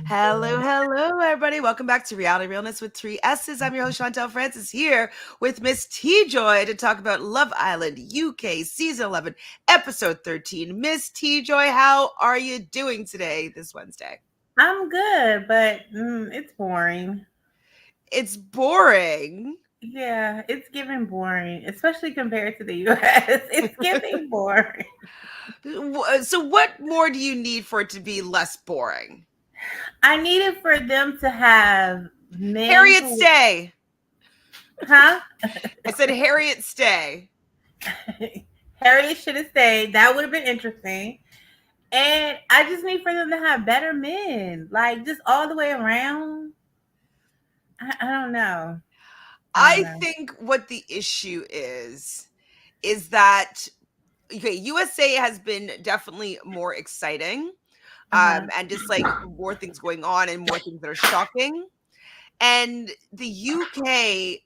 Hello, everybody. Welcome back to Reality Realness with three S's. I'm your host, Chantele Francis, here with Miss T Joy to talk about Love Island UK Season 11, Episode 13. Miss T Joy, how are you doing today, this Wednesday? I'm good, but it's boring. It's boring. Yeah, it's giving boring, especially compared to the US. It's giving boring. So, what more do you need for it to be less boring? I needed for them to have men Harriet who, Stay. huh? I said Harriet Stay. Harriet should have stayed. That would have been interesting. And I just need for them to have better men, like just all the way around. I don't know. I don't I know. think what the issue is that okay, USA has been definitely more exciting, Uh huh. and just like more things going on and more things that are shocking. And the UK,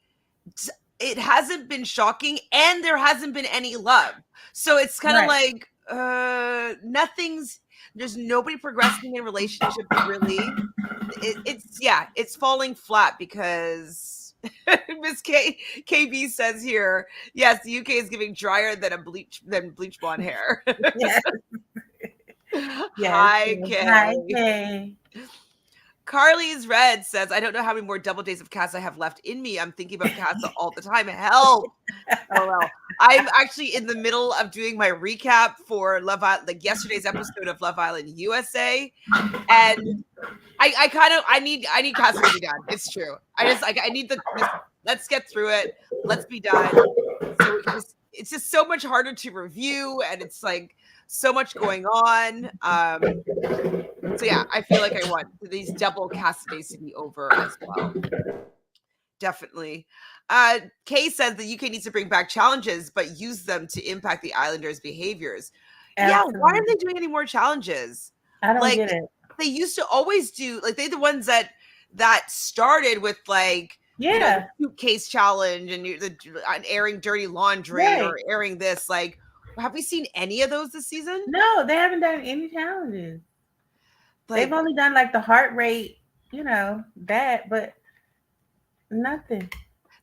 it hasn't been shocking, and there hasn't been any love. So it's kind of Right. like nothing's. There's nobody progressing in relationships really. It's falling flat because Miss KB says here, yes, the UK is giving drier than bleach blonde hair. Yes. Yes. Hi, Yes. Hi, Kay. Kay. Carly's Red says, I don't know how many more double days of Casa I have left in me. I'm thinking about Casa all the time. Help. LOL. I'm actually in the middle of doing my recap for Love Island, like yesterday's episode of Love Island USA. And I kind of I need Casa to be done. It's true. I need let's get through it. Let's be done. So it's just so much harder to review, and it's like so much going on. So yeah, I feel like I want these double cast days to be over as well. Definitely. Kay says the UK needs to bring back challenges, but use them to impact the Islanders' behaviors. Yeah, why aren't Absolutely. they doing any more challenges? I don't Like get it. they used to always do. Like they're the ones that started with like the Yeah. suitcase challenge and airing dirty laundry Right. or airing this. Like, have we seen any of those this season? No, they haven't done any challenges. They've Like only done like the heart rate, that, but nothing.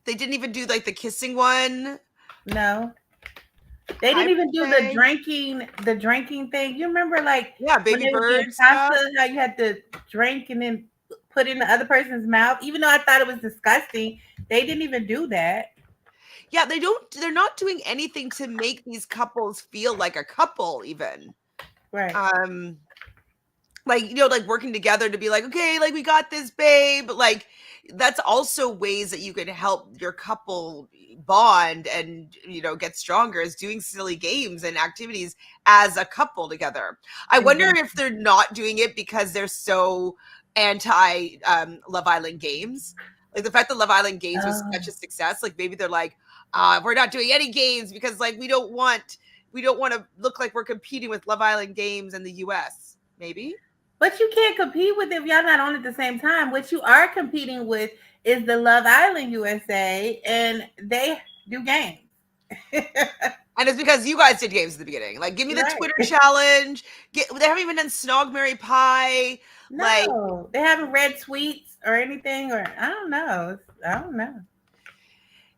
they didn't even do like the kissing one. No. They Hi, didn't even do Pache. the drinking thing. You remember like Yeah, when baby they were getting bird stuff. pasta, how you had to drink and then put in the other person's mouth, even though I thought it was disgusting. They didn't even do that. Yeah, they're not doing anything to make these couples feel like a couple even. Right. Um like like working together to be like, okay, like we got this, babe. Like that's also ways that you can help your couple bond and get stronger, is doing silly games and activities as a couple together. I wonder Exactly. if they're not doing it because they're so anti Love Island games. Like the fact that Love Island games was Oh. such a success, like maybe they're like, we're not doing any games because like we don't want to look like we're competing with Love Island games in the US. Maybe. But you can't compete with if y'all not on at the same time. What you are competing with is the Love Island USA, and they do games. And it's because you guys did games at the beginning. Like, give me the Right. Twitter challenge. They haven't even done Snog Mary Pie. Like, No, they haven't read tweets or anything, or I don't know. I don't know.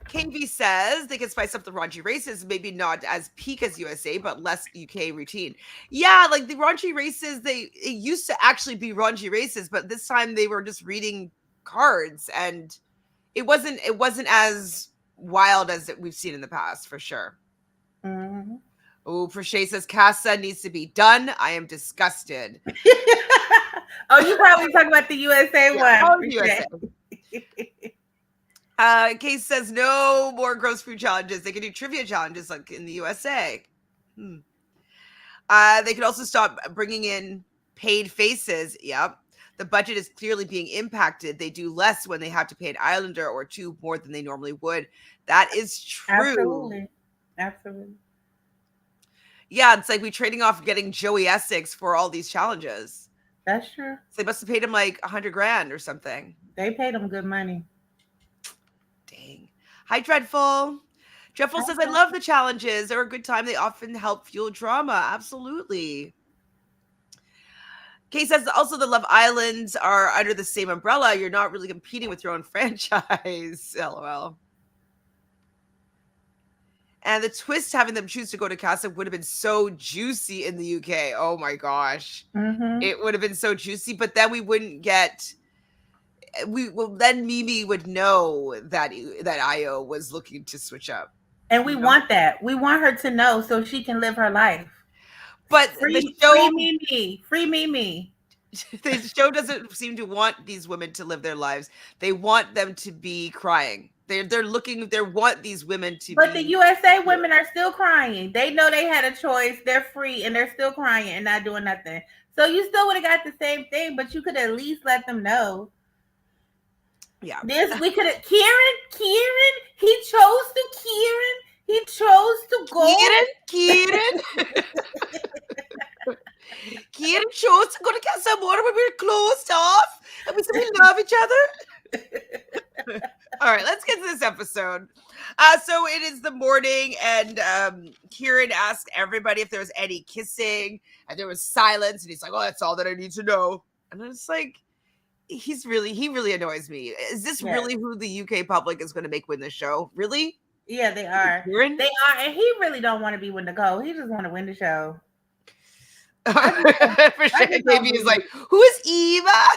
KV says they can spice up the raunchy races, maybe not as peak as USA, but less UK routine. Yeah, like the raunchy races, it used to actually be raunchy races, but this time they were just reading cards, and it wasn't as wild as we've seen in the past for sure. Mhm. Oh, Prochet says Casa needs to be done. I am disgusted. Oh, you probably talking about the USA Yeah, one. probably USA. Case says no more gross food challenges. They can do trivia challenges like in the USA. Hmm. They could also stop bringing in paid faces. Yep. The budget is clearly being impacted. They do less when they have to pay an islander or two more than they normally would. That is true. Absolutely. Absolutely. Yeah, it's like we trading off getting Joey Essex for all these challenges. That's true. So they must have paid him like 100 grand or something. They paid them good money. Dang. Hi, Dreadful. Dreadful says, I love the challenges. They're a good time. They often help fuel drama. Absolutely. Kay says also the Love Islands are under the same umbrella. You're not really competing with your own franchise. LOL. And the twist having them choose to go to Casa would have been so juicy in the UK. Oh my gosh. Mm-hmm. It would have been so juicy, but then we wouldn't get then Mimi would know that Io was looking to switch up. And we want that. We want her to know so she can live her life. But free Mimi. Free Mimi. The show doesn't seem to want these women to live their lives. They want them to be crying. They want these women to But the USA women are still crying. They know they had a choice. They're free and they're still crying and not doing nothing. So you still would have got the same thing, but you could at least let them know. Yeah. We could have Kieran, he chose to go. Kieran chose to go to Casa Amor when we were closed off and we said we love each other. All right, let's get to this episode. So it is the morning, and Kieran asked everybody if there was any kissing, and there was silence, and he's like, "Oh, that's all that I need to know." And it's like, he really annoys me. Is this really who the UK public is going to make win the show? Really? Yeah, they are. Kieran? They are, and he really don't want to be win the go. He just want to win the show. For sure, maybe he's like, "Who is Eva?"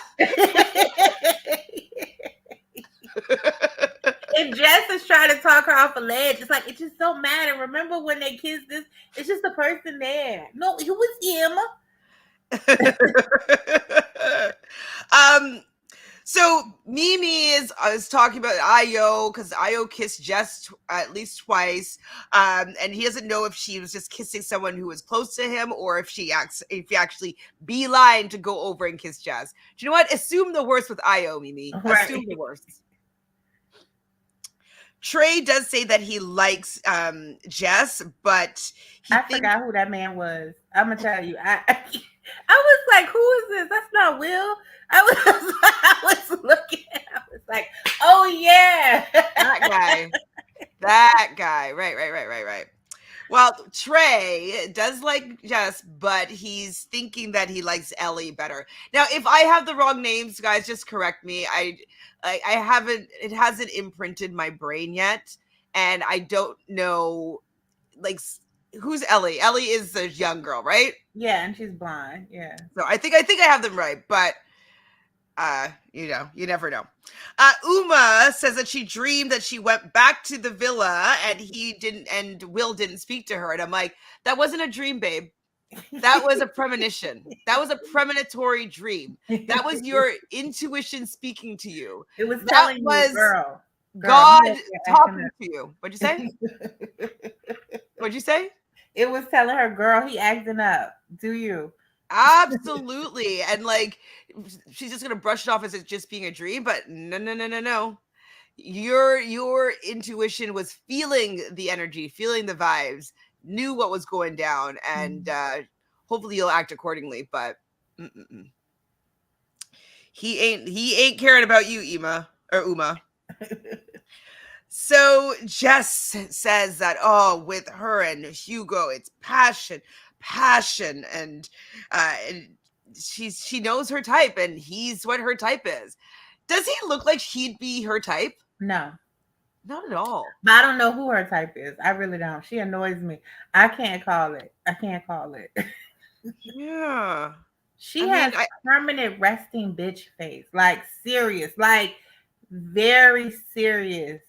And Jess is trying to talk her off a ledge. It's like, it just don't matter. Remember when they kissed this? It's just a person there. No, it was Emma. So Mimi is talking about Io because Io kissed Jess at least twice, and he doesn't know if she was just kissing someone who was close to him or if he actually beeline to go over and kiss Jess. Do you know what? Assume the worst with Io, Mimi. Right. Assume the worst. Trey does say that he likes Jess, but I forgot who that man was. I'm gonna tell you. I was like, who is this? That's not Will. I was looking. I was like, oh yeah, that guy. Right. Well, Trey does like Jess, but he's thinking that he likes Ellie better. Now, if I have the wrong names, guys, just correct me. I haven't. It hasn't imprinted my brain yet, and I don't know. Like, who's Ellie? Ellie is the young girl, right? Yeah, and she's blonde. Yeah. So I think I have them right, but you never know. Uma says that she dreamed that she went back to the villa and Will didn't speak to her. And I'm like, that wasn't a dream, babe. That was a premonition. That was a premonitory dream. That was your intuition speaking to you. It was telling you, girl, God talking to you. What'd you say? What'd you say? It was telling her, girl, he acting up. Do you? Absolutely. And like, she's just gonna brush it off as it just being a dream, but no. Your intuition was feeling the energy, feeling the vibes, knew what was going down, and hopefully you'll act accordingly. But he ain't caring about you, Uma. So Jess says that, with her and Hugo, it's passion, and she knows her type, and he's what her type is. Does he look like he'd be her type? No, not at all. But I don't know who her type is. I really don't. She annoys me. I can't call it. Yeah, she has permanent resting bitch face, like serious, like very serious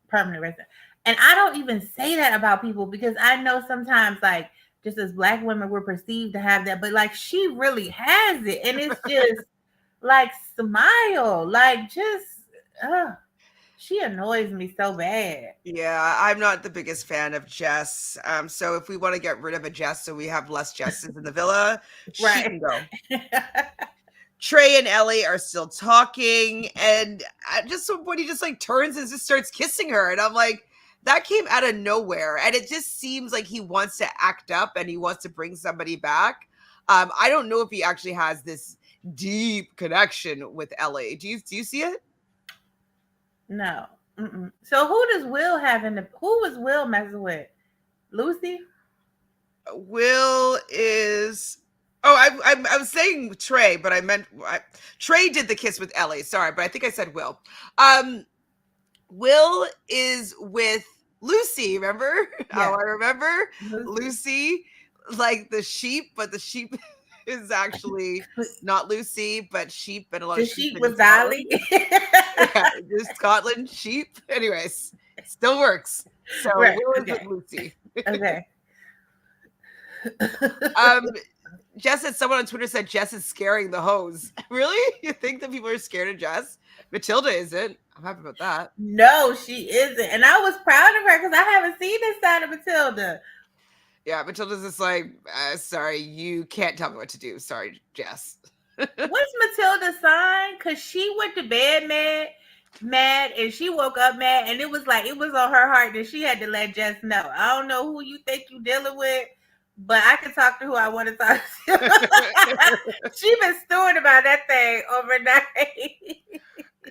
permanent resting. And I don't even say that about people because I know sometimes, like, just as Black women, we're perceived to have that, but like she really has it, and it's just like smile, like just she annoys me so bad. Yeah, I'm not the biggest fan of Jess. So if we want to get rid of a Jess so we have less Jesses in the villa, right, she can go. Trey and Ellie are still talking, and at just some point he just like turns and just starts kissing her, and I'm like, that came out of nowhere, and it just seems like he wants to act up and he wants to bring somebody back. I don't know if he actually has this deep connection with Ellie. Do you see it? No. Mm-mm. So who does Will have who was Will messing with? Lucy? Will is Oh, I was saying Trey, but I meant Trey did the kiss with Ellie. Sorry, but I think I said Will. Will is with Lucy. Remember? Yeah. Oh, I remember Lucy. Lucy, like the sheep, but the sheep is actually not Lucy, but sheep, and a lot The of sheep sheep in was Dolly. Scotland. Yeah, just Scotland sheep. Anyways, still works. So Right. Will is Okay. with Lucy. Okay. Um, Jess said someone on Twitter said Jess is scaring the hose. Really? You think that people are scared of Jess? Matilda isn't. I'm happy about that. No, she isn't. And I was proud of her because I haven't seen this side of Matilda. Yeah, Matilda's just like, sorry, you can't tell me what to do. Sorry, Jess. What's Matilda's sign? Because she went to bed mad, and she woke up mad, and it was like it was on her heart that she had to let Jess know. I don't know who you think you dealing with, but I can talk to who I want to talk to. She been stewing about that thing overnight.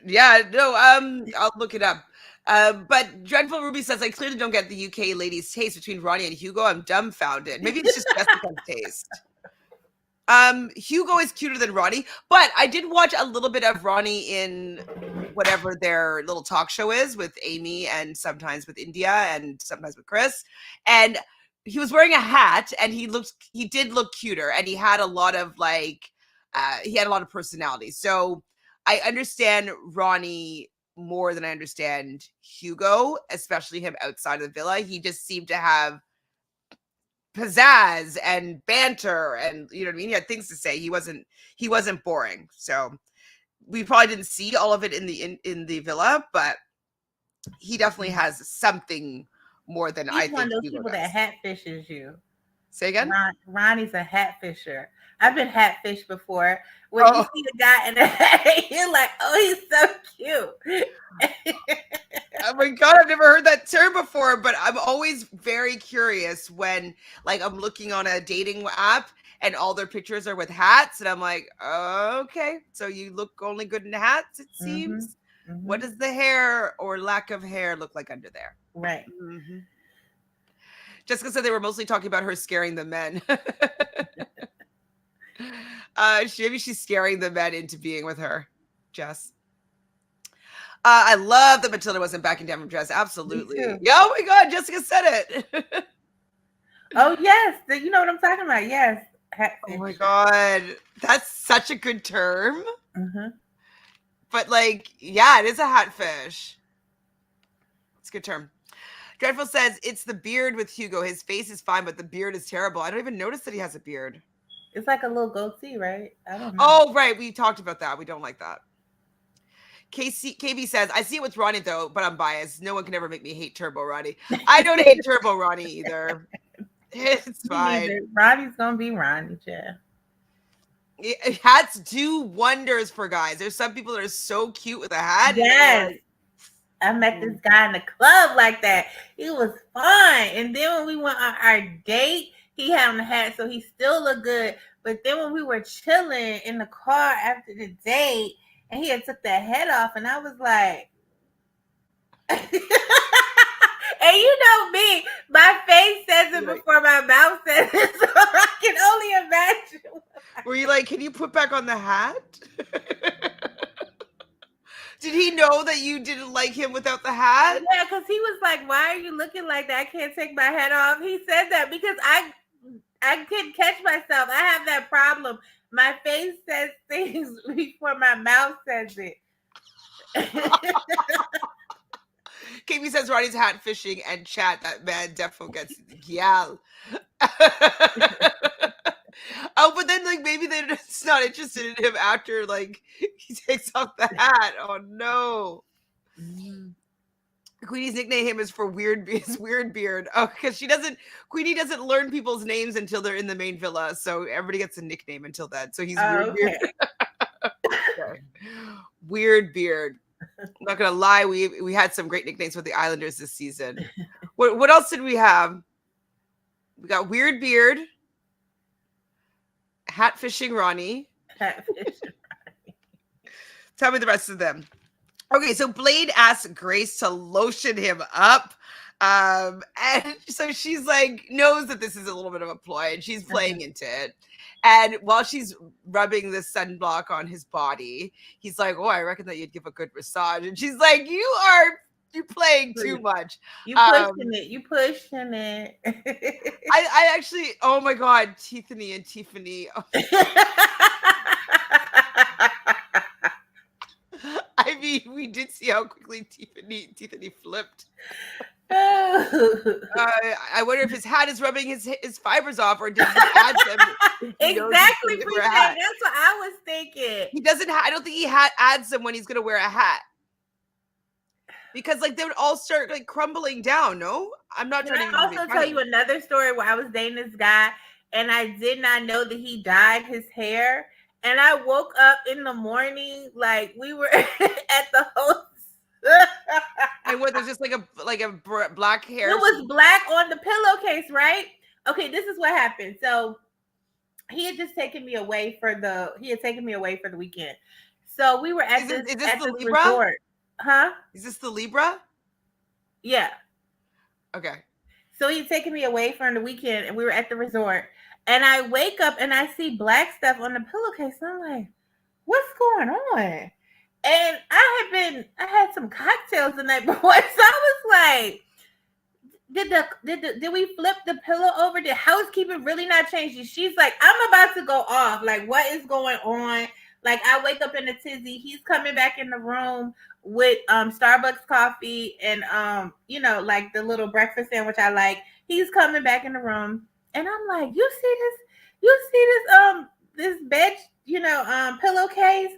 Yeah, no, I'll look it up. But Dreadful Ruby says, I clearly don't get the UK ladies' taste between Ronnie and Hugo. I'm dumbfounded. Maybe it's just Jessica's taste. Hugo is cuter than Ronnie, but I did watch a little bit of Ronnie in whatever their little talk show is with Amy and sometimes with India and sometimes with Chris. And he was wearing a hat and he did look cuter and he had a lot of personality. So I understand Ronnie more than I understand Hugo, especially him outside of the villa. He just seemed to have pizzazz and banter and you know what I mean? He had things to say. He wasn't boring. So we probably didn't see all of it in the villa, but he definitely has something more than He's I one think of those Hugo people does. that hatfishes you. Say again? Ronnie's a hatfisher. I've been hatfished before. When you see the guy in the hat, you're like, oh, he's so cute. Oh my God, I've never heard that term before, but I'm always very curious when like I'm looking on a dating app and all their pictures are with hats and I'm like, okay, so you look only good in hats, it seems. Mm-hmm. What does the hair or lack of hair look like under there? Right. Mm-hmm. Jessica said they were mostly talking about her scaring the men. Maybe she's scaring the men into being with her, Jess. I love that Matilda wasn't backing down from Jess. Absolutely. Yeah, oh my God, Jessica said it. Oh, yes. You know what I'm talking about. Yes. Oh my God. That's such a good term. Mm-hmm. But like, yeah, it is a hatfish. It's a good term. Dreadful says, it's the beard with Hugo. His face is fine, but the beard is terrible. I don't even notice that he has a beard. It's like a little goatee, right? I don't know. Oh, right. We talked about that. We don't like that. KB says, I see it with Ronnie though, but I'm biased. No one can ever make me hate Turbo Ronnie. I don't hate Turbo Ronnie either. It's fine. Ronnie's gonna be Ronnie, Jeff. Hats do wonders for guys. There's some people that are so cute with a hat. Yes. I met this guy in the club like that. It was fun. And then when we went on our date, he had on a hat, so he still looked good. But then when we were chilling in the car after the date, and he had took that head off, and I was like, and you know me, my face says it before my mouth says it, so I can only imagine. Were you like, can you put back on the hat? Did he know that you didn't like him without the hat? Yeah, because he was like, why are you looking like that? I can't take my head off. He said that because I couldn't catch myself. I have that problem. My face says things before my mouth says it. KB says Ronnie's hat fishing and chat. That man defo gets gal. Oh, but then like maybe they're just not interested in him after like he takes off the hat. Oh no. Mm-hmm. Queenie's nickname is for his weird beard. Oh, because Queenie doesn't learn people's names until they're in the main villa. So everybody gets a nickname until then. So he's weird beard. Okay. Weird beard. I'm not gonna lie, we had some great nicknames with the Islanders this season. What else did we have? We got Weird Beard, Hat Fishing Ronnie. Tell me the rest of them. Okay, so Blade asks Grace to lotion him up. And so she's like, knows that this is a little bit of a ploy and she's playing into it. And while she's rubbing the sunblock on his body, he's like, "Oh, I reckon that you'd give a good massage." And she's like, "You're playing too much. You pushing it. You pushing it." I actually, oh my God, Tiffany and Tiffany. I mean, we did see how quickly Tiffany flipped. I wonder if his hat is rubbing his fibers off, or did he add them? Exactly, that's what I was thinking. He doesn't. I don't think he adds them when he's gonna wear a hat, because like they would all start like crumbling down. No, I'm not trying to. I also tell you another story where I was dating this guy, and I did not know that he dyed his hair, and I woke up in the morning like we were at the host. And what, there's just like a black hair. It was black on the pillowcase, right? Okay, this is what happened. So he had taken me away for the weekend. So we were at this resort. Huh? Is this the Libra? Yeah. Okay. So he'd taken me away for the weekend, and we were at the resort. And I wake up and I see black stuff on the pillowcase. And I'm like, what's going on? And I had some cocktails the night before. So I was like, did we flip the pillow over? Did housekeeping really not change? She's like, I'm about to go off. Like, what is going on? Like, I wake up in a tizzy. He's coming back in the room with Starbucks coffee and like the little breakfast sandwich I like. He's coming back in the room, and I'm like, you see this bed, pillowcase?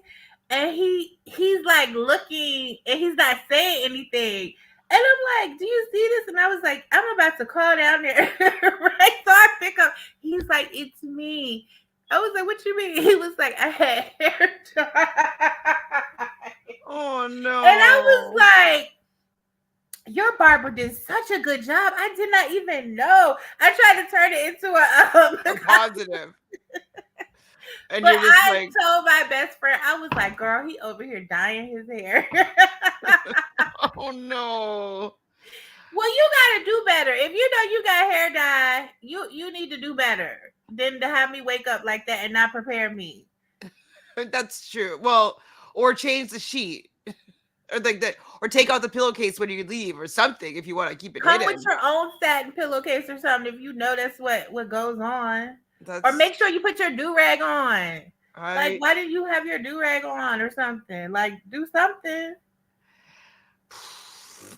And he's like looking, and he's not saying anything. And I'm like, do you see this? And I was like, I'm about to call down there. Right? So I pick up. He's like, it's me. I was like, what you mean? He was like, I had hair dye. Oh, no. And I was like, your barber did such a good job. I did not even know. I tried to turn it into a positive. And but I told my best friend, I was like, girl, he over here dyeing his hair. Oh, no. Well, you got to do better. If you know you got hair dye, you need to do better than to have me wake up like that and not prepare me. That's true. Well, or change the sheet. Or like that, or take out the pillowcase when you leave or something if you want to keep it hidden. Come with your own satin pillowcase or something if you know that's what goes on. Or make sure you put your do-rag on. Like, why did you have your do-rag on or something? Like, do something.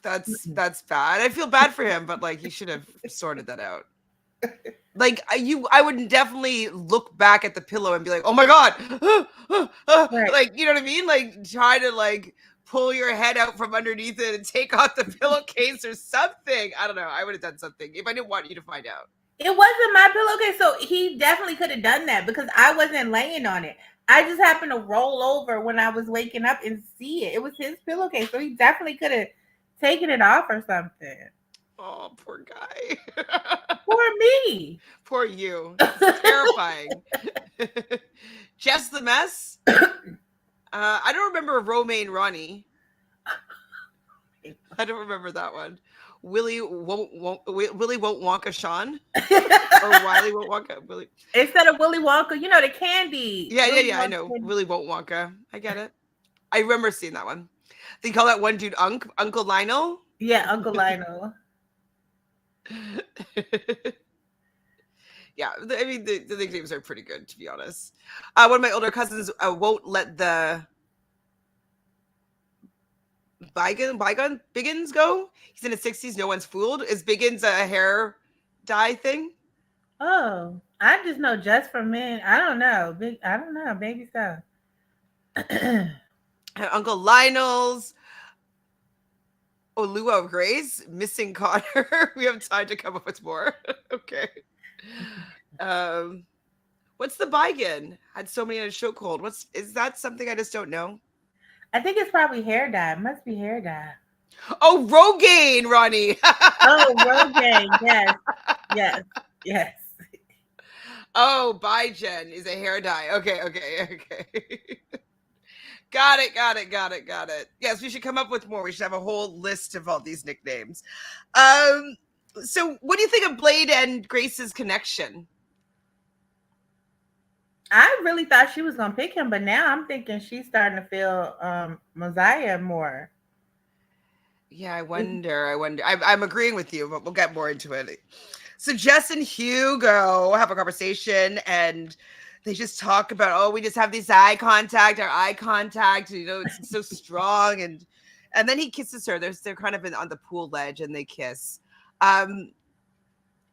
That's bad. I feel bad for him, but like he should have sorted that out. Like I would definitely look back at the pillow and be like, oh my God. Right. Like, you know what I mean? Like try to like pull your head out from underneath it and take out the pillowcase or something. I don't know. I would have done something if I didn't want you to find out. It wasn't my pillowcase, so he definitely could have done that because I wasn't laying on it. I just happened to roll over when I was waking up and see it. It was his pillowcase, so he definitely could have taken it off or something. Oh, poor guy. Poor me. Poor you. It's terrifying. Jess the Mess. I don't remember Romaine Ronnie. I don't remember that one. Willie won't Wonka Sean, or Wiley won't Wonka. Willie instead of Willy Wonka, the candy. Yeah. I know Willy won't Wonka. I get it. I remember seeing that one. They call that one dude Uncle Lionel. Yeah, Uncle Lionel. Yeah, I mean the nicknames are pretty good, to be honest. One of my older cousins won't let the Biggins go. He's in his 60s. No one's fooled. Is Biggins a hair dye thing? Oh, I just know just for men. I don't know. Baby stuff. Uncle Lionel's. Olua of Grace. Missing Connor. We have time to come up with more. Okay. What's the Biggin? Had so many on a show cold. Is that something I just don't know? I think it's probably hair dye. It must be hair dye. Oh, Rogaine, Ronnie. Oh, Rogaine. Yes. Oh, Bigen is a hair dye. Okay. Got it. Yes, we should come up with more. We should have a whole list of all these nicknames. So what do you think of Blade and Grace's connection? I really thought she was gonna pick him, but now I'm thinking she's starting to feel Mosiah more. Yeah, I wonder. I'm agreeing with you, but we'll get more into it. So Jess and Hugo have a conversation, and they just talk about, oh, we just have this our eye contact, you know, it's so strong, and then he kisses her. They're kind of on the pool ledge, and they kiss. Um,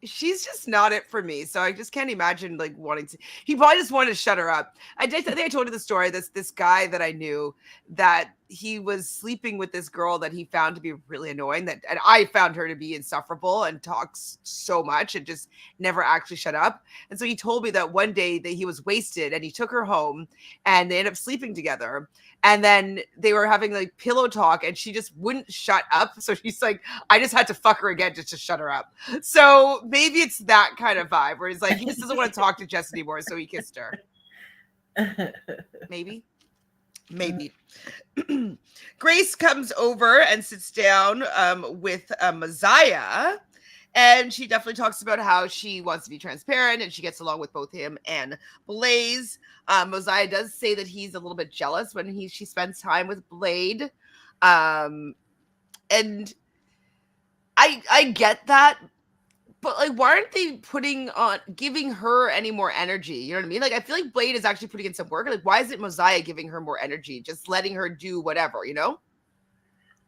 she's just not it for me. So I just can't imagine like wanting to. He probably just wanted to shut her up. I think I told you the story. This guy that I knew, that he was sleeping with this girl that he found to be really annoying. And I found her to be insufferable and talks so much and just never actually shut up. And so he told me that one day that he was wasted and he took her home and they ended up sleeping together. And then they were having like pillow talk and she just wouldn't shut up. So she's like, I just had to fuck her again just to shut her up. So maybe it's that kind of vibe where he's like, he just doesn't want to talk to Jess anymore. So he kissed her. Maybe. Grace comes over and sits down with Mosiah. And she definitely talks about how she wants to be transparent and she gets along with both him and Blaze. Mosiah does say that he's a little bit jealous when she spends time with Blade. And I get that, but like, why aren't they giving her any more energy? You know what I mean? Like, I feel like Blade is actually putting in some work. Like, why isn't Mosiah giving her more energy? Just letting her do whatever, you know?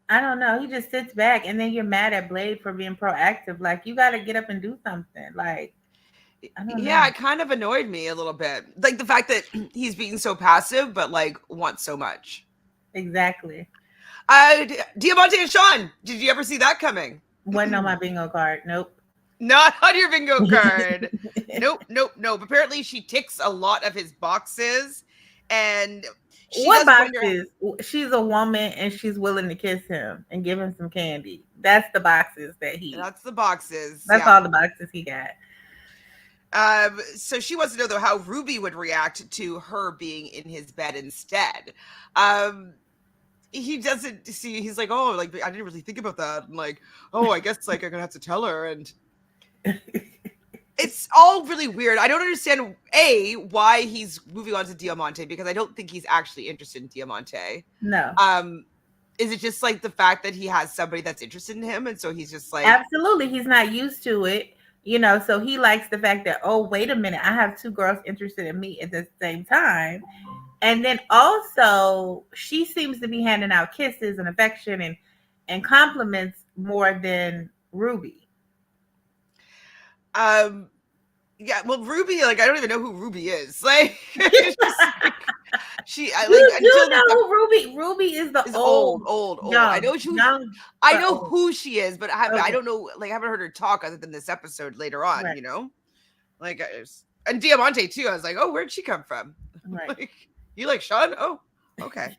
I don't know. He just sits back, and then you're mad at Blade for being proactive. Like, you got to get up and do something. Like, I don't know. It kind of annoyed me a little bit. Like the fact that he's being so passive, but like wants so much. Exactly. Diamante and Sean, did you ever see that coming? Wasn't on my bingo card. Nope. Not on your bingo card. Nope. Apparently, she ticks a lot of his boxes, and what boxes? She's a woman, and she's willing to kiss him and give him some candy. That's the boxes that he. That's the boxes. That's all the boxes he got. So she wants to know though how Ruby would react to her being in his bed instead. He doesn't see. He's like, oh, like I didn't really think about that. I'm like, oh, I guess like I'm gonna have to tell her, and it's all really weird. I don't understand why he's moving on to Diamante, because I don't think he's actually interested in Diamante. No. Is it just like the fact that he has somebody that's interested in him, and so he's just like, absolutely, he's not used to it, you know. So he likes the fact that, oh, wait a minute, I have two girls interested in me at the same time. And then also, she seems to be handing out kisses and affection and compliments more than Ruby. Yeah, well, Ruby, like I don't even know who Ruby is. Like, you know who Ruby is the old. Young, I know I know who she is, but I don't know. Like, I haven't heard her talk other than this episode later on. Right. You know, like, and Diamante too. I was like, oh, where'd she come from? Right. Like, you like Sean? Oh, okay.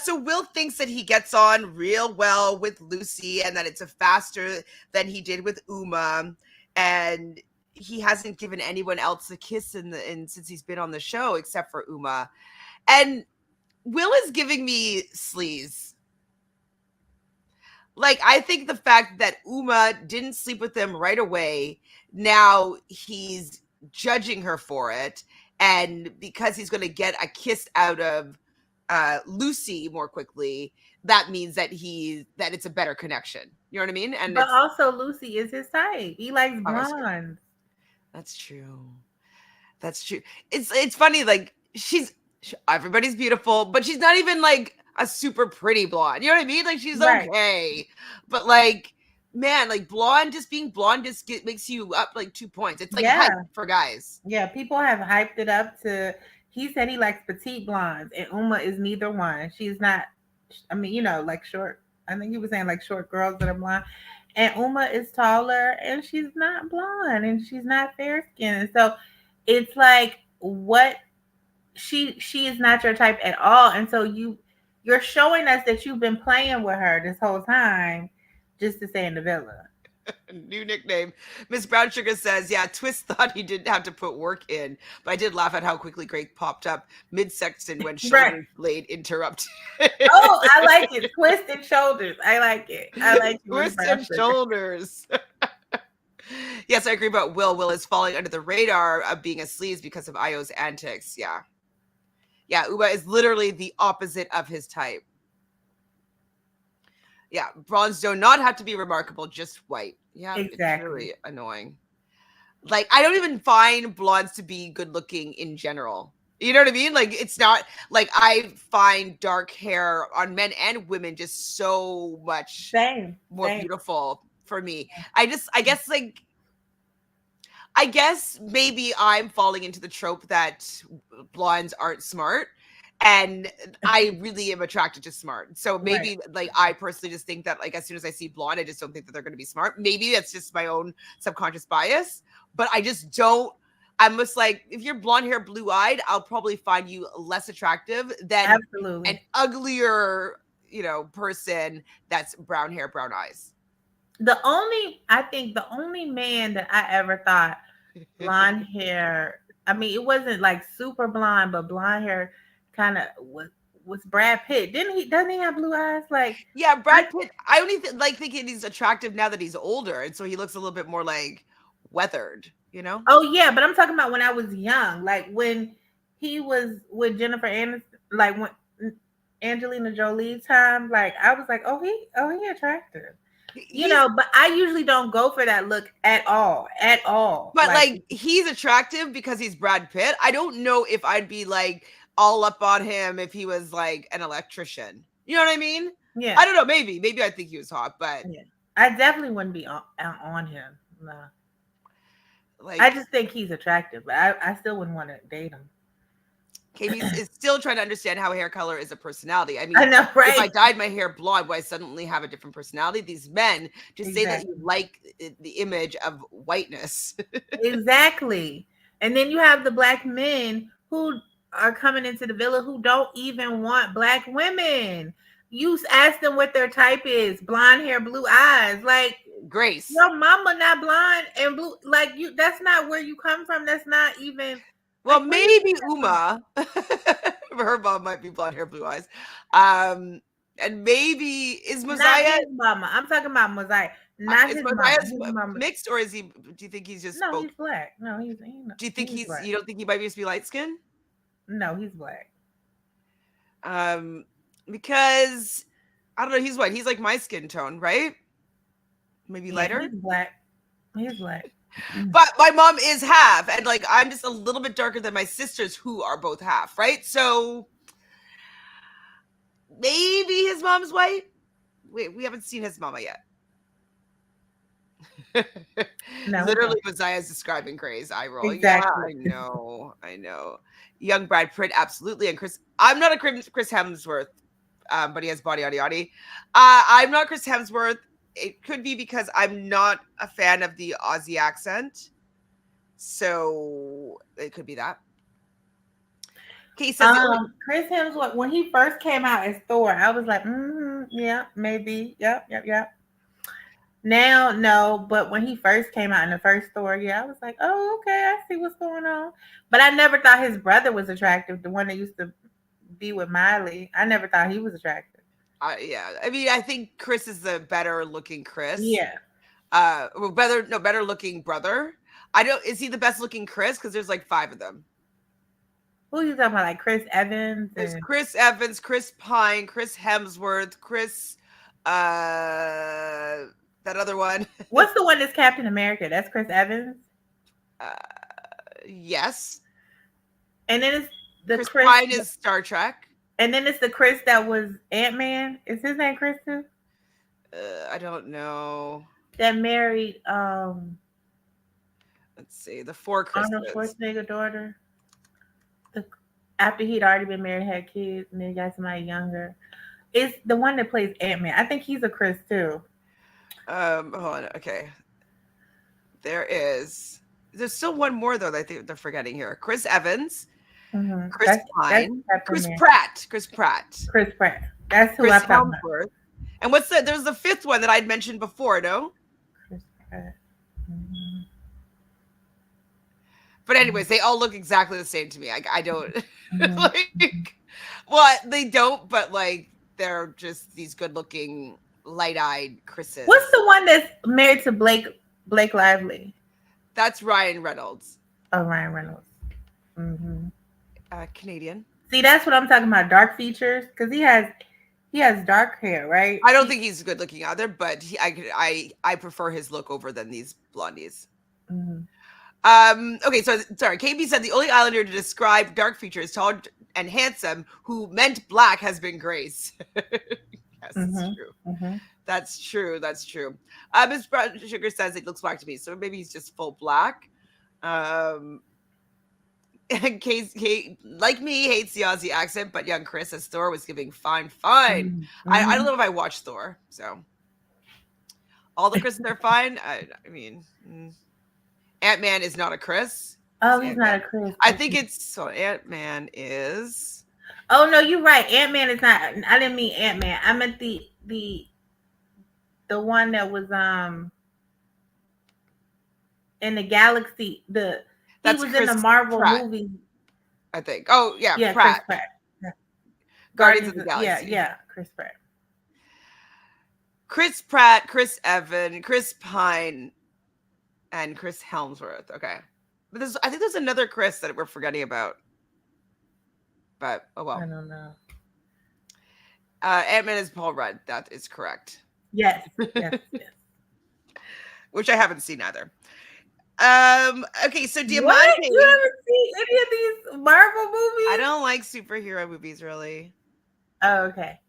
So Will thinks that he gets on real well with Lucy and that it's a faster than he did with Uma, and he hasn't given anyone else a kiss since he's been on the show except for Uma. And Will is giving me sleaze. Like, I think the fact that Uma didn't sleep with him right away, now he's judging her for it, and because he's going to get a kiss out of Lucy more quickly, that means that it's a better connection. You know what I mean? And but also Lucy is his type. He likes blondes. That's true. It's funny. Like, everybody's beautiful, but she's not even like a super pretty blonde. You know what I mean? Like, she's okay, but like, man, like being blonde just makes you up like 2 points. It's like hype for guys. Yeah, people have hyped it up to. He said he likes petite blondes, and Uma is neither one. She's not. I mean, you know, like short. I think he was saying like short girls that are blonde. And Uma is taller, and she's not blonde, and she's not fair skinned. So it's like, what? She is not your type at all, and so you're showing us that you've been playing with her this whole time, just to stay in the villa. New nickname. Miss Brown Sugar says, yeah, Twist thought he didn't have to put work in, but I did laugh at how quickly Greg popped up mid-section when shoulder blade interrupted. Oh, I like it. Twist and shoulders. I like it. Twist and shoulders. Yes, I agree about Will. Will is falling under the radar of being a sleaze because of Io's antics. Yeah. Yeah, Uba is literally the opposite of his type. Yeah, blondes do not have to be remarkable, just white. Yeah, it's Exactly. really annoying. Like, I don't even find blondes to be good looking in general. You know what I mean? Like, it's not like I find dark hair on men and women just so much Same. more Same. beautiful for me. I guess maybe I'm falling into the trope that blondes aren't smart. And I really am attracted to smart. So Right. maybe like I personally just think that like as soon as I see blonde, I just don't think that they're going to be smart. Maybe that's just my own subconscious bias, but I just don't. I'm just like, if you're blonde hair, blue eyed, I'll probably find you less attractive than an Absolutely. uglier, person that's brown hair, brown eyes. I think the only man that I ever thought blonde hair, I mean, it wasn't like super blonde, but blonde hair kind of was Brad Pitt. Doesn't he have blue eyes? Like, Yeah, I, Brad Pitt. I only like thinking he's attractive now that he's older, and so he looks a little bit more like weathered. You know? oh yeah, but I'm talking about when I was young, like when he was with Jennifer Aniston, like when Angelina Jolie time, like I was like, he attractive. He's But I usually don't go for that look at all. but Like, like he's attractive because he's Brad Pitt. I don't know if I'd be like all up on him if he was like an electrician. You know what I mean? yeah, I don't know. Maybe I think he was hot, but yeah. I definitely wouldn't be on him. No. like I just think he's attractive, but I still wouldn't want to date him. Katie is still trying to understand how hair color is a personality. I mean, I know, if I right? dyed my hair blonde, would I suddenly have a different personality? These men just say that you Exactly. like the image of whiteness. Exactly. And then you have the black men who are coming into the villa who don't even want black women. You ask them what their type is, blonde hair, blue eyes. Like, Grace. your mama not blonde and blue. Like, you, that's not where you come from. That's not even Well, like, where you maybe Uma. Her mom might be blonde hair, blue eyes. And maybe is not Mosiah his mama. I'm talking about Mosiah, not is his mama. Mosiah's His mama. mixed, or is he? Do you think he's just No, both? he's black. No, Do you think he's he's? black. You don't think he might just be light skinned? No, he's black. Um, because I don't know. He's what? He's like my skin tone, right? Maybe Yeah, lighter. he's black. He's black. But my mom is half, and like I'm just a little bit darker than my sisters, who are both half, right? So maybe his mom's white. Wait, we haven't seen his mama yet. No, Literally, Messiah's describing Gray's eye roll. Yeah, exactly. I know. Young Brad Pitt, absolutely. And Chris, I'm not a Chris Hemsworth, but he has body, yada, yada. I'm not Chris Hemsworth. It could be because I'm not a fan of the Aussie accent. So it could be that. Okay, says Chris Hemsworth, when he first came out as Thor, I was like, yeah, maybe, yep. Now, no, but when he first came out in the first Thor, yeah, I was like, oh, okay, I see what's going on. But I never thought his brother was attractive, the one that used to be with Miley. I never thought he was attractive. yeah. I mean, I think Chris is the better looking Chris. Yeah. Better looking brother. I don't. Is he the best looking Chris? Because there's like 5 of them. Who are you talking about? Like Chris Evans? There's Chris Evans, Chris Pine, Chris Hemsworth, Chris. That other one. What's the one that's Captain America? That's Chris Evans. Yes. And then it's the Chris Pine is Star Trek. And then it's the Chris that was Ant-Man. Is his name Chris too? I don't know. That married let's see, the 4 Chris's. Arnold Schwarzenegger daughter. After he'd already been married, had kids, and then got somebody younger. It's the one that plays Ant-Man. I think he's a Chris too. Hold on. Okay. There's still one more though that I think they're forgetting here. Chris Evans, Chris Pine, Chris Pratt. Chris Pratt. That's who I'm talking about. And there's the 5th one that I'd mentioned before, no? Chris Pratt. But anyways, they all look exactly the same to me. I don't like. Well, they don't, but like they're just these good-looking, light-eyed Chris's. What's the one that's married to Blake Blake Lively. That's Ryan Reynolds. Oh, Ryan Reynolds. Mm-hmm. Canadian. See, that's what I'm talking about. Dark features, because he has dark hair, right? I don't think he's good looking either, but I prefer his look over than these blondies. Mm-hmm. Okay, so sorry. KB said the only Islander to describe dark features, tall and handsome, who meant black, has been Grace. Yes, that's Mm-hmm. true. Mm-hmm. That's true. That's true. Miss Brown Sugar says it looks black to me, so maybe he's just full black. Kate, like me, hates the Aussie accent, but young Chris as Thor was giving fine. Mm-hmm. I don't know if I watched Thor, so all the Chris's are fine. I mean, Ant-Man is not a Chris. Oh, he's not a Chris. I think it's so. Ant-Man is. Oh no, you're right. Ant-Man is not. I didn't mean Ant-Man. I meant the one that was in the galaxy. He was Chris in the Marvel Pratt, movie. I think. Oh yeah, Yeah, Pratt. Chris Pratt. Yeah. Guardians of the Galaxy. Yeah, Chris Pratt. Chris Pratt, Chris Evan, Chris Pine, and Chris Hemsworth. Okay, but I think there's another Chris that we're forgetting about. But oh well. I don't know. Ant-Man is Paul Rudd. That is correct. Yes. Which I haven't seen either. Okay, so Diamante. What? You haven't seen any of these Marvel movies? I don't like superhero movies really. Oh, okay.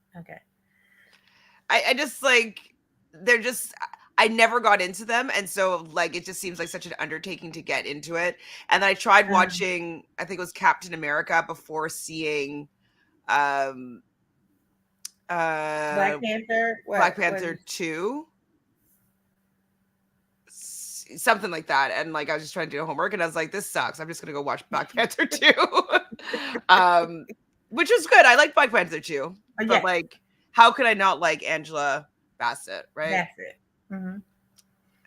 I just like they're just I never got into them, and so like it just seems like such an undertaking to get into it. And then I tried watching, I think it was Captain America before seeing Black Panther. Black Panther 2. Something like that. And like I was just trying to do homework and I was like, this sucks. I'm just gonna go watch Black Panther 2. Which is good. I like Black Panther 2. But like, how could I not like Angela Bassett, right? That's it. Mm-hmm.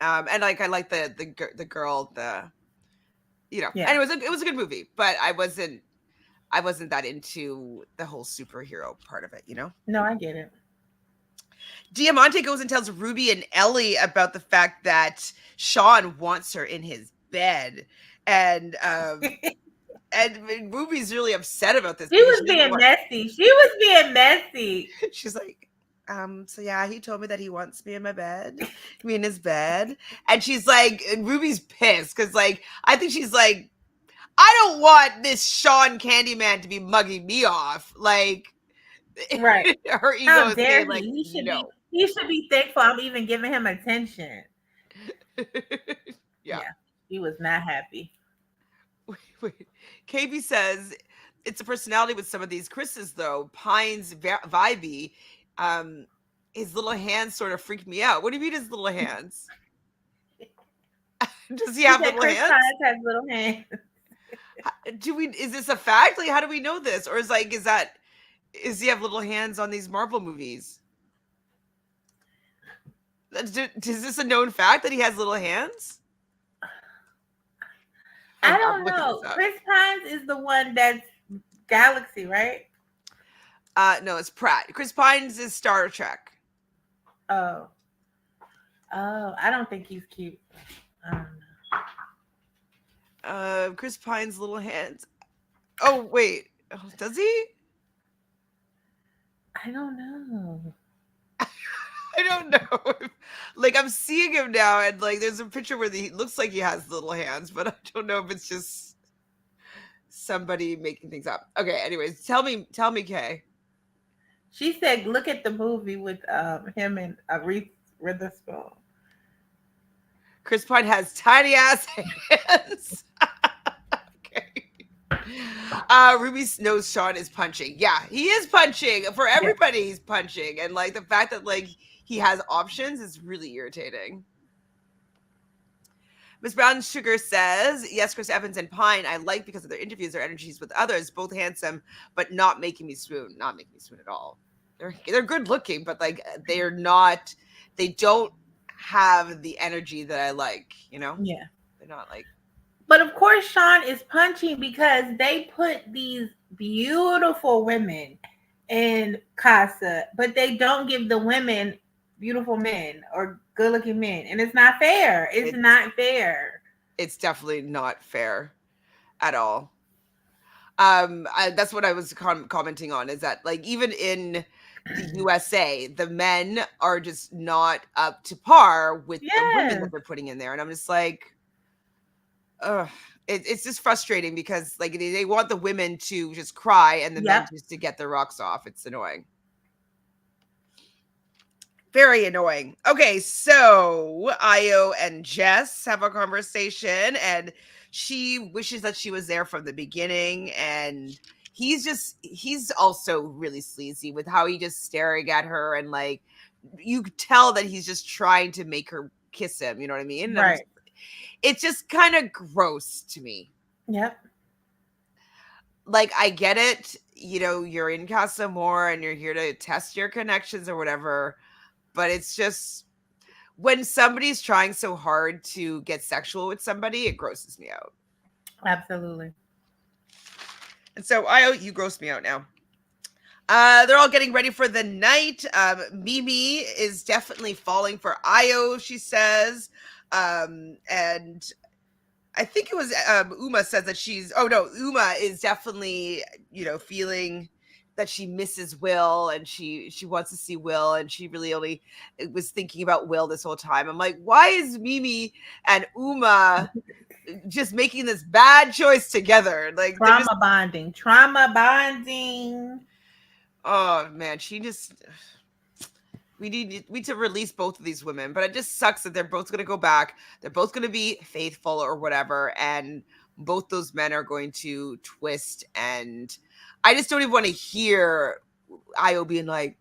And like I like the girl, anyways, it was a good movie, but I wasn't that into the whole superhero part of it, No, I get it. Diamante goes and tells Ruby and Ellie about the fact that Sean wants her in his bed, and Ruby's really upset about this. She was being messy. She's like, so yeah, he told me that he wants me in my bed, me in his bed, and she's like, and Ruby's pissed because like I think she's like, I don't want this Sean Candyman to be mugging me off, like. Right. Her ego How is dare saying, like, he? No. He should be thankful I'm even giving him attention. Yeah. He was not happy. Wait. KB says it's a personality with some of these Chris's though. Pine's vibey. His little hands sort of freak me out. What do you mean his little hands? Does he have little hands? Chris Pine has little hands. Is this a fact? Like, how do we know this? Or is he have little hands on these Marvel movies? Is this a known fact that he has little hands? I don't know. Chris Pines is the one that's Galaxy, right? No, it's Pratt. Chris Pines is Star Trek. Oh, I don't think he's cute. I don't know. Chris Pine's little hands. Oh wait, does he? I don't know. I don't know. Like I'm seeing him now, and like there's a picture where he looks like he has little hands, but I don't know if it's just somebody making things up. Okay, anyways, tell me, Kay. She said, "Look at the movie with him and Reese Witherspoon." Chris Pine has tiny ass hands. Okay. Ruby knows Sean is punching. Yeah, he is punching. For everybody, he's punching. And like the fact that like he has options is really irritating. Miss Brown Sugar says, yes, Chris Evans and Pine I like because of their interviews, their energies with others, both handsome, but not making me swoon. Not making me swoon at all. They're good looking, but like they don't have the energy that I like, Yeah. They're not like. But of course, Sean is punching because they put these beautiful women in Casa, but they don't give the women beautiful men or good looking men. And it's not fair. It's not fair. It's definitely not fair at all. That's what I was commenting on, is that like even in the USA, the men are just not up to par with the women that Yes. they're putting in there, and I'm just like, ugh. It's just frustrating because like they want the women to just cry and the men Yep. just to get their rocks off. It's annoying. Very annoying. Okay, so Io and Jess have a conversation, and she wishes that she was there from the beginning. And he's also really sleazy with how he just staring at her, and like you could tell that he's just trying to make her kiss him. You know what I mean? Right. It's just kind of gross to me. Yep. Like I get it, you know, you're in Casa Amor and you're here to test your connections or whatever. But it's just when somebody's trying so hard to get sexual with somebody, it grosses me out. Absolutely. And so you gross me out now. They're all getting ready for the night. Mimi is definitely falling for Io, she says. And I think it was Uma says that Uma is definitely, you know, feeling that she misses Will and she wants to see Will, and she really only was thinking about Will this whole time. I'm like, why is Mimi and Uma just making this bad choice together? Like trauma bonding. Oh man, we need to release both of these women, but it just sucks that they're both going to go back. They're both going to be faithful or whatever, and both those men are going to twist. And I just don't even want to hear Io being like,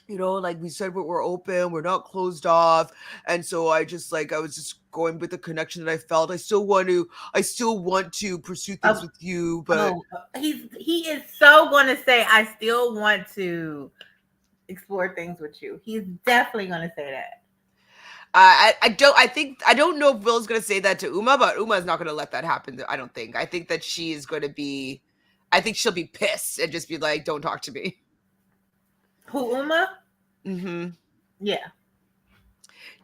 you know, like we said, we're open, we're not closed off, and so I was just going with the connection that I felt. I still want to pursue things with you, but he is so going to say, I still want to explore things with you. He's definitely going to say that. I don't know if Will's going to say that to Uma, but Uma is not going to let that happen. I don't think. I think that she is going to be. I think she'll be pissed and just be like, "Don't talk to me." Who, Uma? Mm-hmm. Yeah.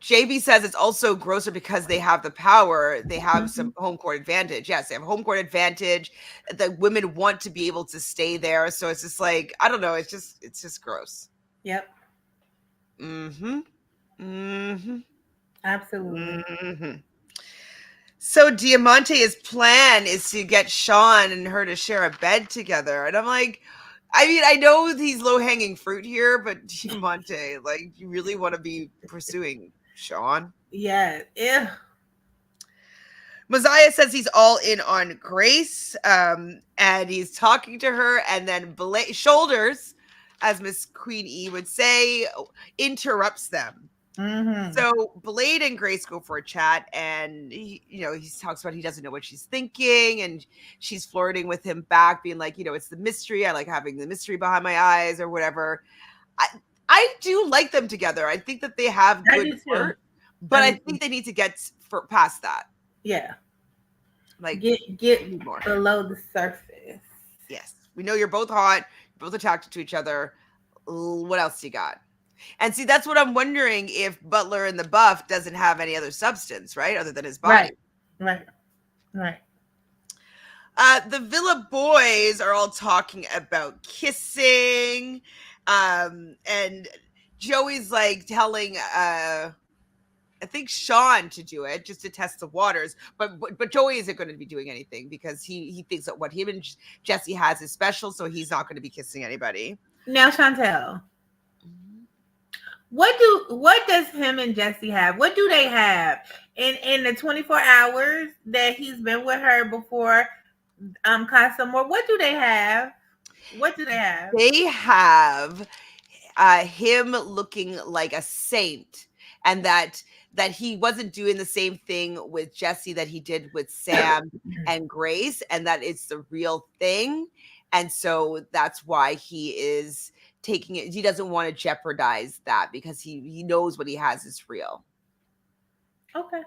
JB says it's also grosser because they have the power. They have some home court advantage. Yes, they have home court advantage. The women want to be able to stay there, so it's just like, I don't know. It's just gross. Yep. Mm-hmm. Mm-hmm. Absolutely. Mm-hmm. So Diamante's plan is to get Sean and her to share a bed together, and I'm like, I mean, I know he's low-hanging fruit here, but Diamante, like, you really want to be pursuing Sean? Yeah. Yeah. Mosiah says he's all in on Grace, and he's talking to her, and then Shoulders, as Miss Queen E would say, interrupts them. Mm-hmm. So Blade and Grace go for a chat, and he talks about he doesn't know what she's thinking, and she's flirting with him back, being like, it's the mystery. I like having the mystery behind my eyes or whatever. I do like them together. I think that they have good flirt, but I think they need to get past that. Yeah. Like get more below the surface. Yes. We know you're both hot, you're both attracted to each other. What else you got? And see, that's what I'm wondering, if Butler in the buff doesn't have any other substance, right? Other than his body. Right. The Villa boys are all talking about kissing. And Joey's like telling I think Sean to do it just to test the waters, but Joey isn't going to be doing anything because he thinks that what him and Jesse has is special, so he's not going to be kissing anybody. Now, Chantele, what does him and Jesse have? What do they have in the 24 hours that he's been with her before Casa Amor? What do they have? They have him looking like a saint, and that he wasn't doing the same thing with Jesse that he did with Sam and Grace, and that it's the real thing. And so that's why he is taking it. He doesn't want to jeopardize that because he knows what he has is real. Okay.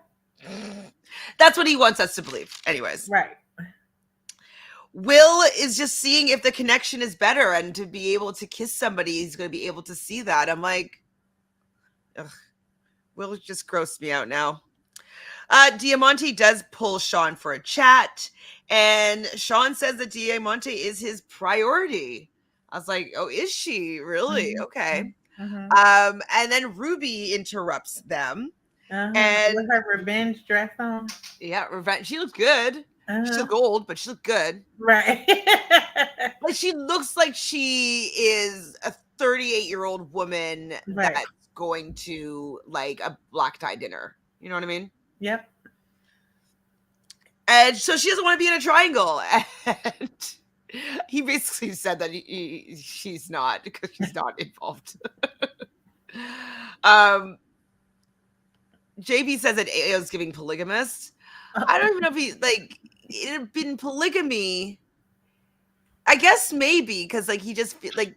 That's what he wants us to believe. Anyways. Right. Will is just seeing if the connection is better, and to be able to kiss somebody, he's going to be able to see that. I'm like, Ugh, Will just grossed me out now. Diamante does pull Sean for a chat, and Sean says that Diamante is his priority. I was like, oh, is she really? Okay. And then Ruby interrupts them. And with her revenge dress on. yeah, revenge. She looks good. She looked old, but she looked good. Right. Like she looks like she is a 38-year-old woman Right. that's going to like a black tie dinner. You know what I mean? Yep. And so she doesn't want to be in a triangle. And he basically said that she's not, because she's not involved. JB says that AO's giving polygamist. I don't even know if he like it had been polygamy. I guess maybe because like he just like,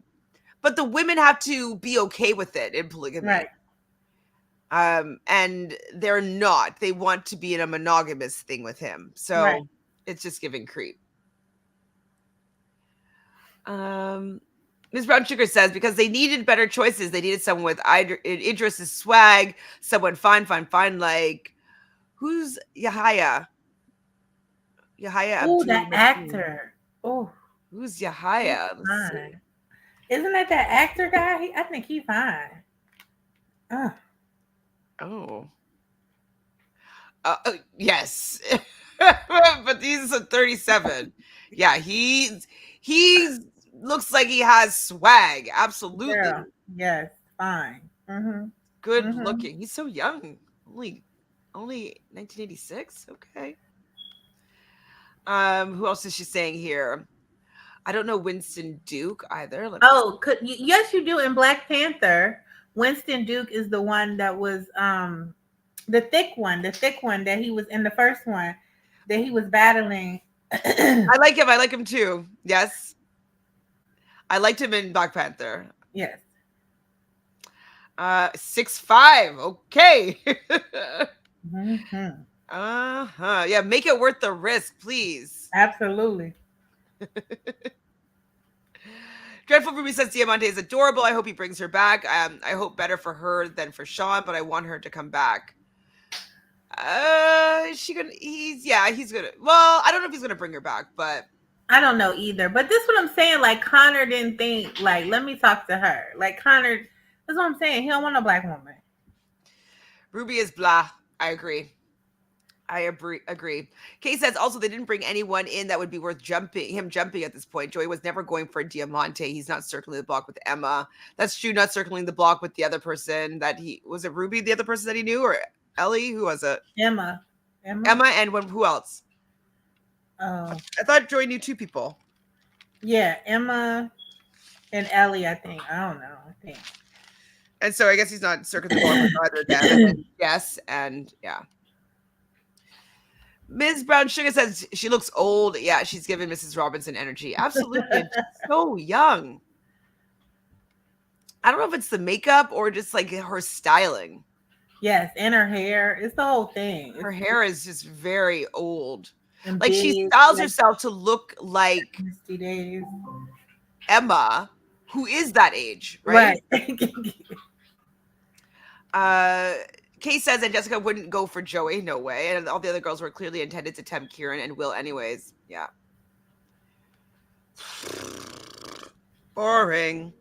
but the women have to be okay with it in polygamy, right? And they're not. They want to be in a monogamous thing with him, so it's just giving creep. Ms. Brown Sugar says because they needed better choices. They needed someone with Idris's swag, someone fine, like who's Yahaya? Oh, that actor. Oh, who's Yahaya? Isn't that actor guy? I think he's fine. Oh. Yes. But he's a 37. Yeah, he looks like he has swag. Absolutely. Yeah. Yes, fine. Good looking. He's so young. Only 1986. Okay. Who else is she saying here? I don't know Winston Duke either. Yes, you do. In Black Panther, Winston Duke is the one that was the thick one that he was in the first one that he was battling. I like him. I like him too. Yes. I liked him in Black Panther. Yes. 6'5". Okay. Yeah, make it worth the risk, please. Absolutely. Dreadful Ruby says Diamante is adorable. I hope he brings her back. I hope better for her than for Sean, but I want her to come back. He's gonna. Well, I don't know if he's gonna bring her back, but I don't know either. But this is what I'm saying. Like Connor didn't think like, let me talk to her. Like Connor, that's what I'm saying. He don't want a black woman. Ruby is blah. I agree. Kay says also they didn't bring anyone in that would be worth jumping at this point. Joey was never going for Diamante. He's not circling the block with Emma. That's true. Not circling the block with the other person that was it Ruby, the other person that he knew, or Ellie? Who was it? Emma, and who else? Oh, I thought Joey knew two people. Yeah, Emma and Ellie. I think. I don't know. I think. And so I guess he's not circling the block with either of them. Yes, and yeah. Ms. Brown Sugar says she looks old. Yeah, she's giving Mrs. Robinson energy. Absolutely. So young. I don't know if it's the makeup or just like her styling. Yes, and her hair. It's the whole thing. Her hair is just very old. Like she styles herself to look like Emma, who is that age, right? Kay says that Jessica wouldn't go for Joey. No way. And all the other girls were clearly intended to tempt Kieran and Will anyways. Yeah. Boring.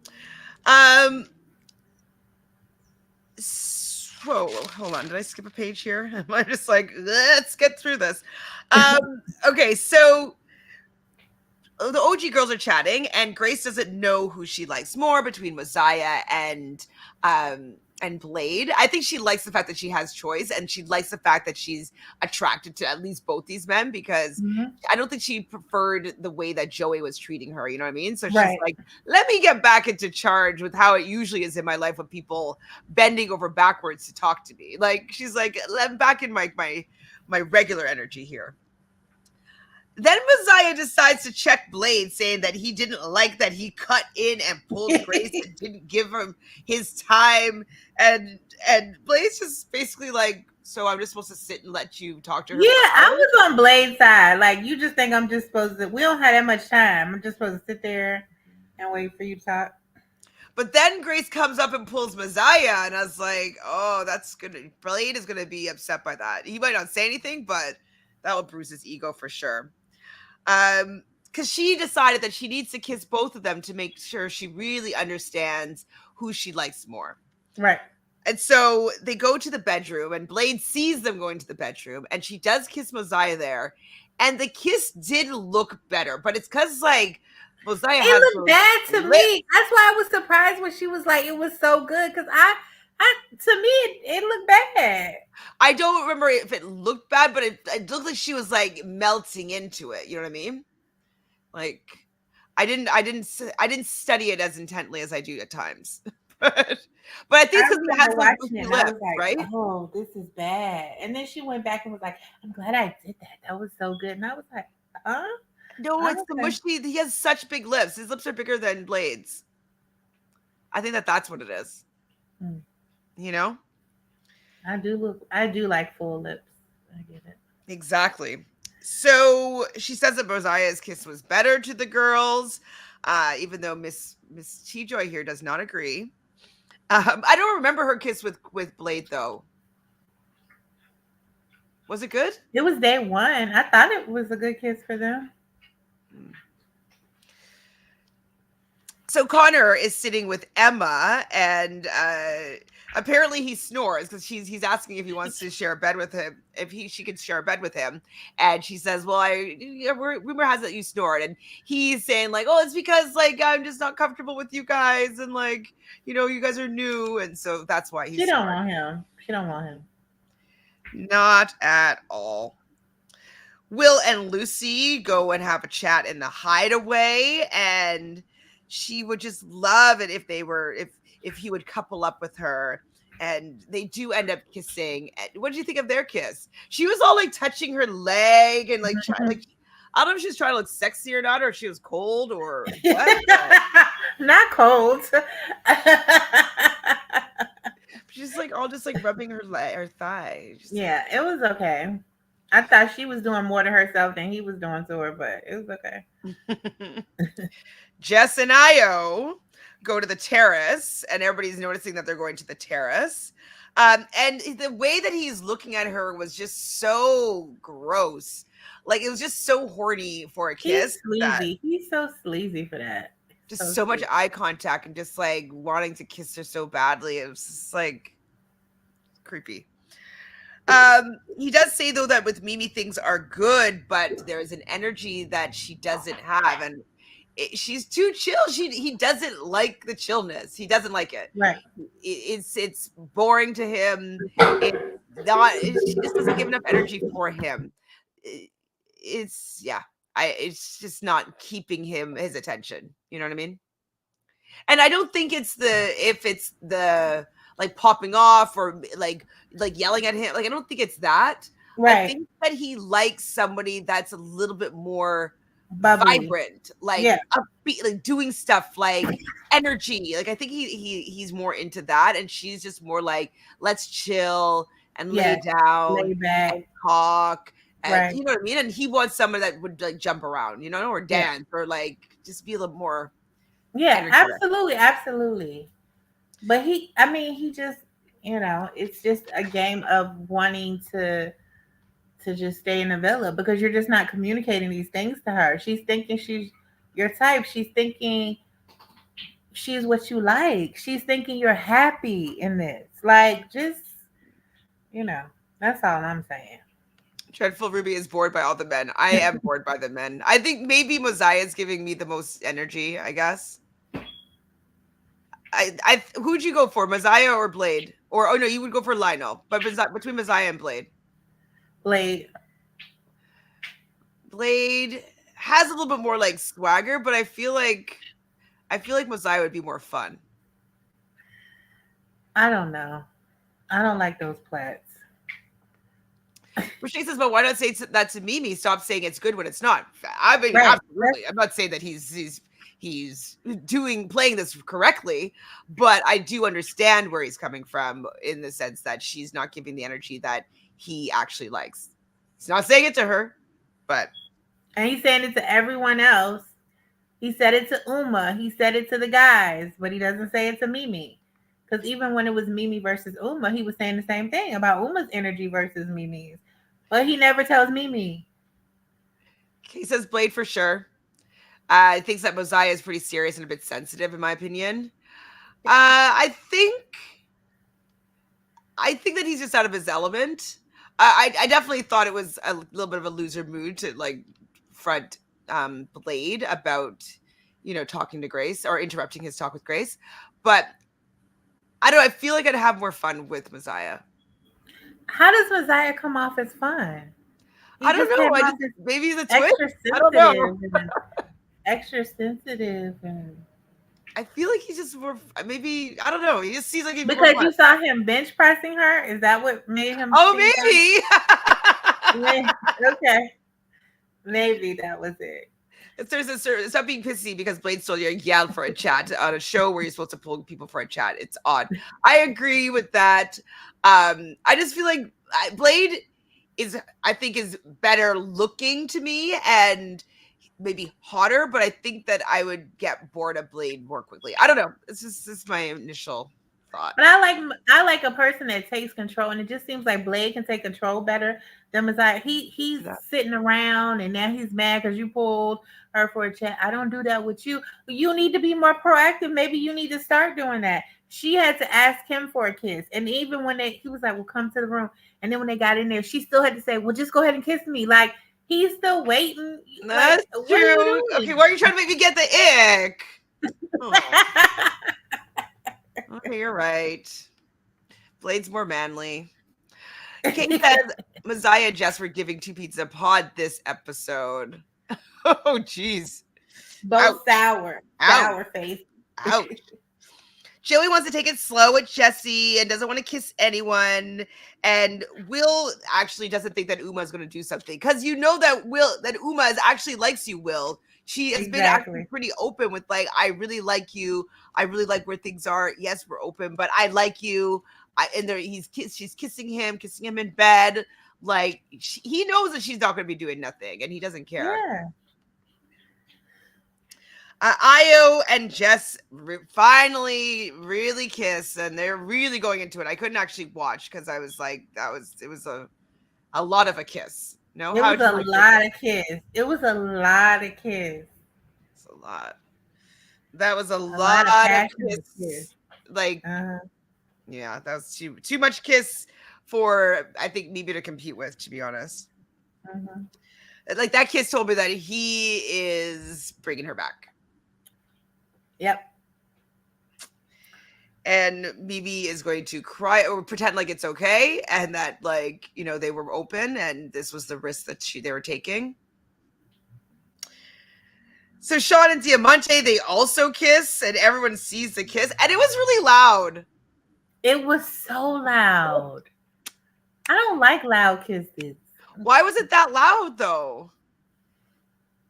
Whoa, hold on. Did I skip a page here? Am I just like, let's get through this? Okay, so the OG girls are chatting, and Grace doesn't know who she likes more between Mosiah and Blade. I think she likes the fact that she has choice, and she likes the fact that she's attracted to at least both these men, because I don't think she preferred the way that Joey was treating her, you know what I mean? So she's like, let me get back into charge with how it usually is in my life with people bending over backwards to talk to me. Like, she's like, I'm back in my regular energy here. Then Mosiah decides to check Blade, saying that he didn't like that he cut in and pulled Grace and didn't give him his time. And Blade's just basically like, so I'm just supposed to sit and let you talk to her? Yeah, I was on Blade's side. Like, you just think I'm just supposed to, we don't have that much time. I'm just supposed to sit there and wait for you to talk. But then Grace comes up and pulls Messiah, and I was like, oh, Blade is gonna be upset by that. He might not say anything, but that will bruise his ego for sure. Because she decided that she needs to kiss both of them to make sure she really understands who she likes more. Right. And so they go to the bedroom, and Blade sees them going to the bedroom, and she does kiss Mosiah there. And the kiss did look better, but it's because, like, Mosiah has it looked bad to lips. me. That's why I was surprised when she was like, it was so good. Because to me, it looked bad. I don't remember if it looked bad, but it looked like she was, like, melting into it. You know what I mean? Like, I didn't study it as intently as I do at times. But I think it's because it has those bushy lips, like, right? oh, this is bad. And then she went back and was like, I'm glad I did that. That was so good. And I was like, huh? No, it's the mushy. He has such big lips. His lips are bigger than Blade's. I think that's what it is. Mm. You know? I do like full lips. I get it. Exactly. So she says that Mosiah's kiss was better to the girls, even though Miss T-Joy here does not agree. I don't remember her kiss with Blade, though. Was it good? It was day one. I thought it was a good kiss for them. So Connor is sitting with Emma, and apparently he snores because he's asking if he wants to share a bed with him, if she could share a bed with him, and she says, "Well, rumor has it you snored," and he's saying like, "Oh, it's because like I'm just not comfortable with you guys, and like you guys are new, and so that's why he's." She don't want him. She don't want him. Not at all. Will and Lucy go and have a chat in the hideaway, and she would just love it if he would couple up with her, and they do end up kissing. What did you think of their kiss? She was all like touching her leg and like trying, like, I don't know if she was trying to look sexy or not, or if she was cold or what. Not cold. She's like all just like rubbing her leg or thigh. Yeah, it was okay. I thought she was doing more to herself than he was doing to her, but it was okay. Jess and Io go to the terrace, and everybody's noticing that they're going to the terrace. And the way that he's looking at her was just so gross. Like, it was just so horny for a kiss. He's sleazy. He's so sleazy for that. Just so much eye contact and just like wanting to kiss her so badly. It was just like creepy. He does say though that with Mimi things are good, but there's an energy that she doesn't have, and she's too chill. He doesn't like the chillness. He doesn't like it. Right. It's boring to him. She just doesn't give enough energy for him. It's just not keeping his attention. You know what I mean? And I don't think it's the like popping off or like yelling at him. Like, I don't think it's that. Right. I think that he likes somebody that's a little bit more bubbly, vibrant, like upbeat, like doing stuff, like energy. Like, I think he's more into that, and she's just more like, let's chill and lay down, lay back, and talk. And, you know what I mean? And he wants someone that would like jump around, or dance, or like just be a little more. Yeah, absolutely. But he just, it's just a game of wanting to just stay in the villa because you're just not communicating these things to her. She's thinking she's your type. She's thinking she's what you like. She's thinking you're happy in this. Like, just, that's all I'm saying. Dreadful Ruby is bored by all the men. I am bored by the men. I think maybe Mosiah is giving me the most energy, I guess. Who'd you go for, Mosiah or Blade? Or, oh no, you would go for Lionel. But between Mosiah and Blade. Blade has a little bit more like swagger, but I feel like Mosiah would be more fun. I don't know. I don't like those plats. Rashay says, but why not say that to Mimi? Stop saying it's good when it's not. I mean, absolutely. I'm not saying that he's playing this correctly, but I do understand where he's coming from in the sense that she's not giving the energy that he actually likes. He's not saying it to her, but. And he's saying it to everyone else. He said it to Uma. He said it to the guys, but he doesn't say it to Mimi. Because even when it was Mimi versus Uma, he was saying the same thing about Uma's energy versus Mimi's. But he never tells Mimi. He says Blade for sure. Thinks that Mosiah is pretty serious and a bit sensitive, in my opinion. I think that he's just out of his element. I definitely thought it was a little bit of a loser mood to like front Blade about talking to Grace or interrupting his talk with Grace, but I feel like I'd have more fun with Mosiah. How does Mosiah come off as fun? I don't know. Maybe he's a twin. I don't know. Extra sensitive and I feel like he's just more. Maybe I don't know. He just seems like he's because you saw him bench pressing her. Is that what made him? Oh, maybe. Okay, maybe that was it. Stop being pissy because Blade stole your yell for a chat on a show where you're supposed to pull people for a chat. It's odd. I agree with that. I just feel like Blade is better looking to me and maybe hotter, but I think that I would get bored of Blade more quickly. I don't know. This is my initial thought. But I like a person that takes control, and it just seems like Blade can take control better than Messiah. He's sitting around, and now he's mad because you pulled her for a chat. I don't do that with you. You need to be more proactive. Maybe you need to start doing that. She had to ask him for a kiss, and even when he was like, "Well, come to the room," and then when they got in there, she still had to say, "Well, just go ahead and kiss me." Like he's still waiting. That's like, true. Okay, why are you trying to make me get the ick? Oh. Okay, you're right. Blade's more manly. Kate says Mosiah and Jess were giving two pizzas a pod this episode. Oh, jeez. Both sour face. Ouch. Joey wants to take it slow with Jesse and doesn't want to kiss anyone. And Will actually doesn't think that Uma is going to do something because you know that Uma actually likes you, Will. She has been actually pretty open with like, I really like you. I really like where things are. Yes, we're open, but I like you. She's kissing him in bed. Like he knows that she's not going to be doing nothing, and he doesn't care. Yeah. Io and Jess finally really kiss, and they're really going into it. I couldn't actually watch because I was like, it was a lot of a kiss. No, it was a lot of kiss. It was a lot of kiss. It's a lot. That was a lot of kiss. Like, yeah, that was too much kiss for I think Mika to compete with. To be honest, like that kiss told me that he is bringing her back. Yep. And Mimi is going to cry or pretend like it's okay, and that like they were open, and this was the risk that they were taking. So Sean and Diamante, they also kiss, and everyone sees the kiss, and it was really loud. It was so loud. I don't like loud kisses. Why was it that loud though?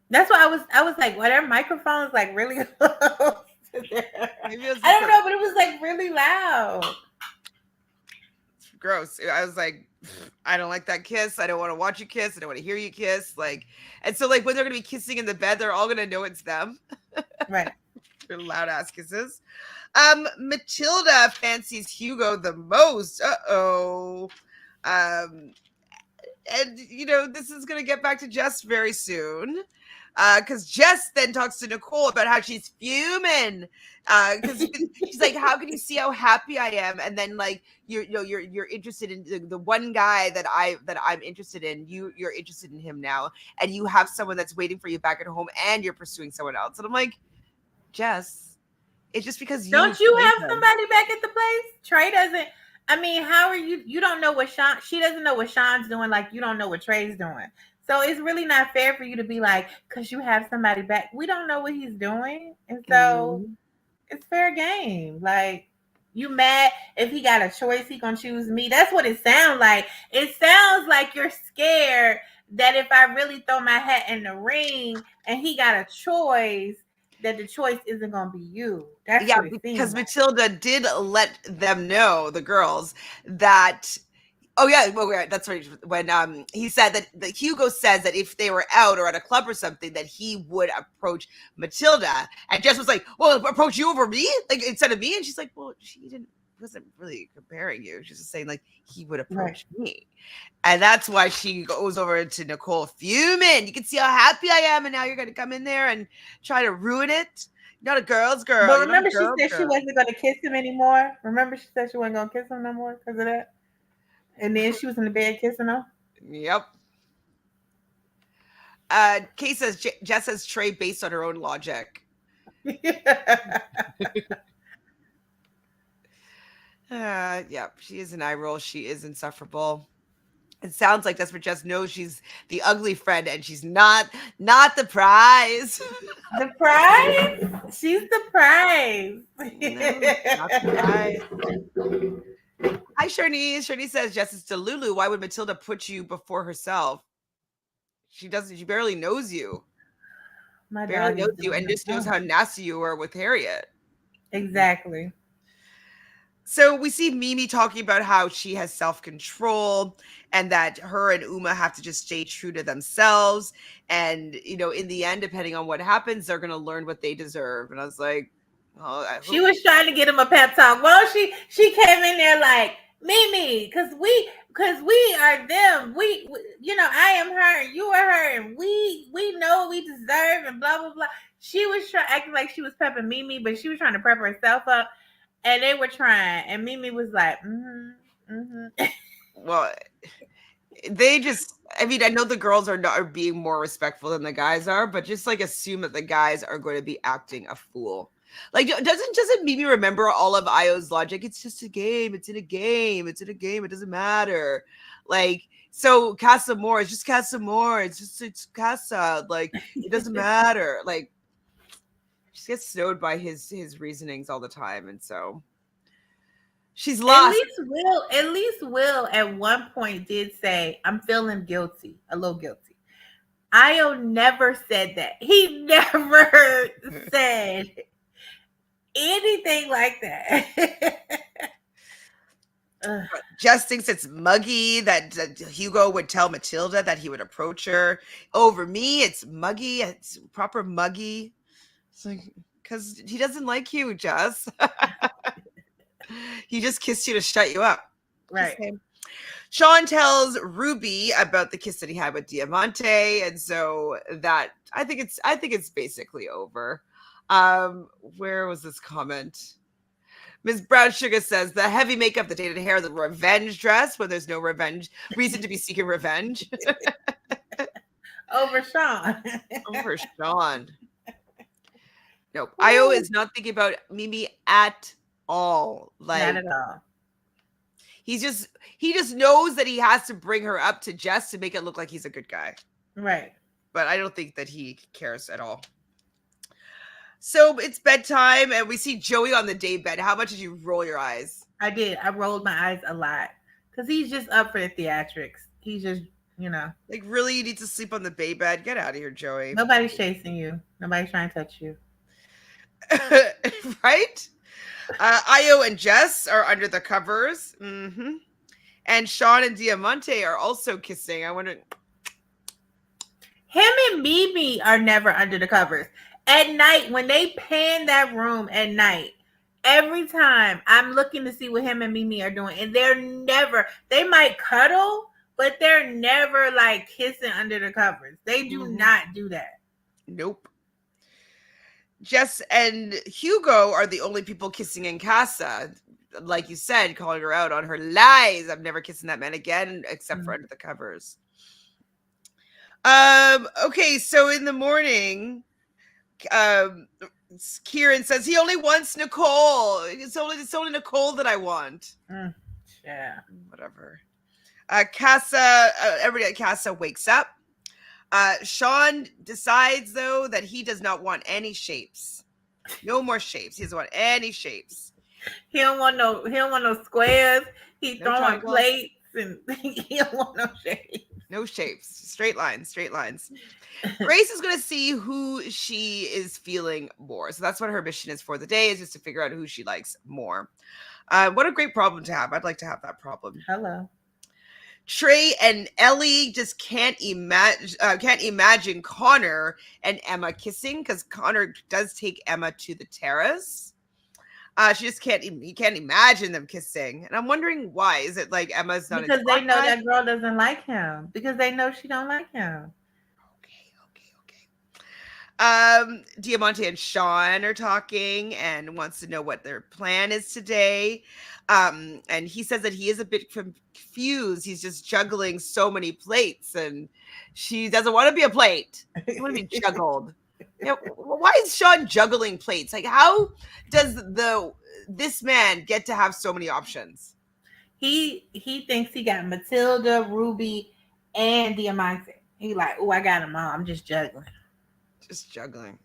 That's why I was like, well, their microphone's like really low. I don't know, but it was like really loud. It's gross. I was like, I don't like that kiss. I don't want to watch you kiss. I don't want to hear you kiss. Like, and so like when they're gonna be kissing in the bed, they're all gonna know it's them. Right. They're loud ass kisses. Matilda fancies Hugo the most. And this is gonna get back to Jess very soon. Because Jess then talks to Nicole about how she's fuming. Because she's like, "How can you see how happy I am?" And then like you're interested in the one guy that I'm interested in. You're interested in him now, and you have someone that's waiting for you back at home, and you're pursuing someone else. And I'm like, Jess, it's just because don't you have somebody back at the place? Trey doesn't. I mean, how are you? You don't know what she doesn't know what Sean's doing. Like you don't know what Trey's doing. So it's really not fair for you to be like, because you have somebody back. We don't know what he's doing. And so it's fair game. Like, you mad if he got a choice, he gonna choose me. That's what it sounds like. It sounds like you're scared that if I really throw my hat in the ring and he got a choice, that the choice isn't gonna be you. That's because Matilda did let them know, the girls, that Oh yeah, well, that's right. When he said that Hugo says that if they were out or at a club or something, that he would approach Matilda, and Jess was like, "Well, approach you over me, like instead of me," and she's like, "Well, she didn't wasn't really comparing you. She's just saying like he would Right. approach me." And that's why she goes over to Nicole fuming. You can see how happy I am, and now you're going to come in there and try to ruin it. You're not a girl's girl. But You're not a remember, she girl's said she girl. wasn't going to kiss him anymore. Remember, she said she wasn't going to kiss him no more because of that. And then she was in the bed kissing him. Yep. Kay says Jess says Trey based on her own logic. Yep. She is an eye roll. She is insufferable. It sounds like Desperate Jess knows she's the ugly friend, and she's not the prize. The prize? She's the prize. No, not the prize. Hi, Shernise. Shernise says, Jess is to Lulu. Why would Matilda put you before herself? She doesn't. She barely knows you. My Barely dog is knows you, doing and just knows how nasty you were with Harriet. Exactly. So we see Mimi talking about how she has self-control and that her and Uma have to just stay true to themselves. And, you know, in the end, depending on what happens, they're going to learn what they deserve. And I was like, oh, she was trying to get him a pep talk. Well, she came in there like, Mimi, because we are them. We, you know, I am her and you are her, and we know what we deserve and blah, blah, blah. She was acting like she was pepping Mimi, but she was trying to prep herself up. And they were trying, and Mimi was like, Well, they just, I mean, I know the girls are being more respectful than the guys are, but just like assume that the guys are going to be acting a fool. Like, doesn't Mimi remember all of Io's logic? It's just a game. It's in a game. It's in a game. It doesn't matter. Like, so Casa Moore, it's just Casa Moore. It's Casa. Like, it doesn't matter. Like, she gets snowed by his reasonings all the time, and so she's lost. At least Will at one point did say, I'm feeling guilty, a little guilty. Io never said that. He never said anything like that. Jess thinks it's muggy that Hugo would tell Matilda that he would approach her. Over me, it's muggy. It's proper muggy. It's like, because he doesn't like you, Jess. He just kissed you to shut you up. Right. Sean tells Ruby about the kiss that he had with Diamante, and so that I think it's basically over. Where was this comment? Ms. Brown Sugar says the heavy makeup, the dated hair, the revenge dress when there's no reason to be seeking revenge. Over Sean. Over Sean. Nope. Io is not thinking about Mimi at all. Like, not at all. He just knows that he has to bring her up to Jess to make it look like he's a good guy. Right. But I don't think that he cares at all. So it's bedtime, and we see Joey on the day bed. How much did you roll your eyes? I did. I rolled my eyes a lot. Because he's just up for the theatrics. He's just, you know. Like, really? You need to sleep on the bay bed? Get out of here, Joey. Nobody's chasing you. Nobody's trying to touch you. Right? Io and Jess are under the covers. Mm-hmm. And Sean and Diamante are also kissing. I wonder. Him and Mimi are never under the covers. At night, when they pan that room at night, every time I'm looking to see what him and Mimi are doing. And they might cuddle, but they're never like kissing under the covers. They do not do that. Nope. Jess and Hugo are the only people kissing in Casa. Like you said, calling her out on her lies. I'm never kissing that man again, except for under the covers. Okay, so in the morning, Kieran says he only wants Nicole. It's only Nicole that I want. Yeah. Whatever. Casa, everybody at Casa wakes up. Sean decides though that he does not want any shapes. No more shapes. He doesn't want any shapes. He don't want no squares. He's throwing plates and he don't want no shapes. No shapes. Straight lines. Grace is going to see who she is feeling more. So that's what her mission is for the day, is just to figure out who she likes more. What a great problem to have. I'd like to have that problem. Hello. Trey and Ellie just can't imagine Connor and Emma kissing, because Connor does take Emma to the terrace. She just he can't imagine them kissing, and I'm wondering why. Is it like Emma's not into Because they know that? that girl doesn't like him. Because they know she don't like him. Diamante and Sean are talking and wants to know what their plan is today. And he says that he is a bit confused. He's just juggling so many plates, and she doesn't want to be a plate. She want to be juggled. Why is Sean juggling plates? Like, how does this man get to have so many options? He thinks he got Matilda, Ruby, and Diamante. He like, oh, I got them all. I'm just juggling. Just juggling.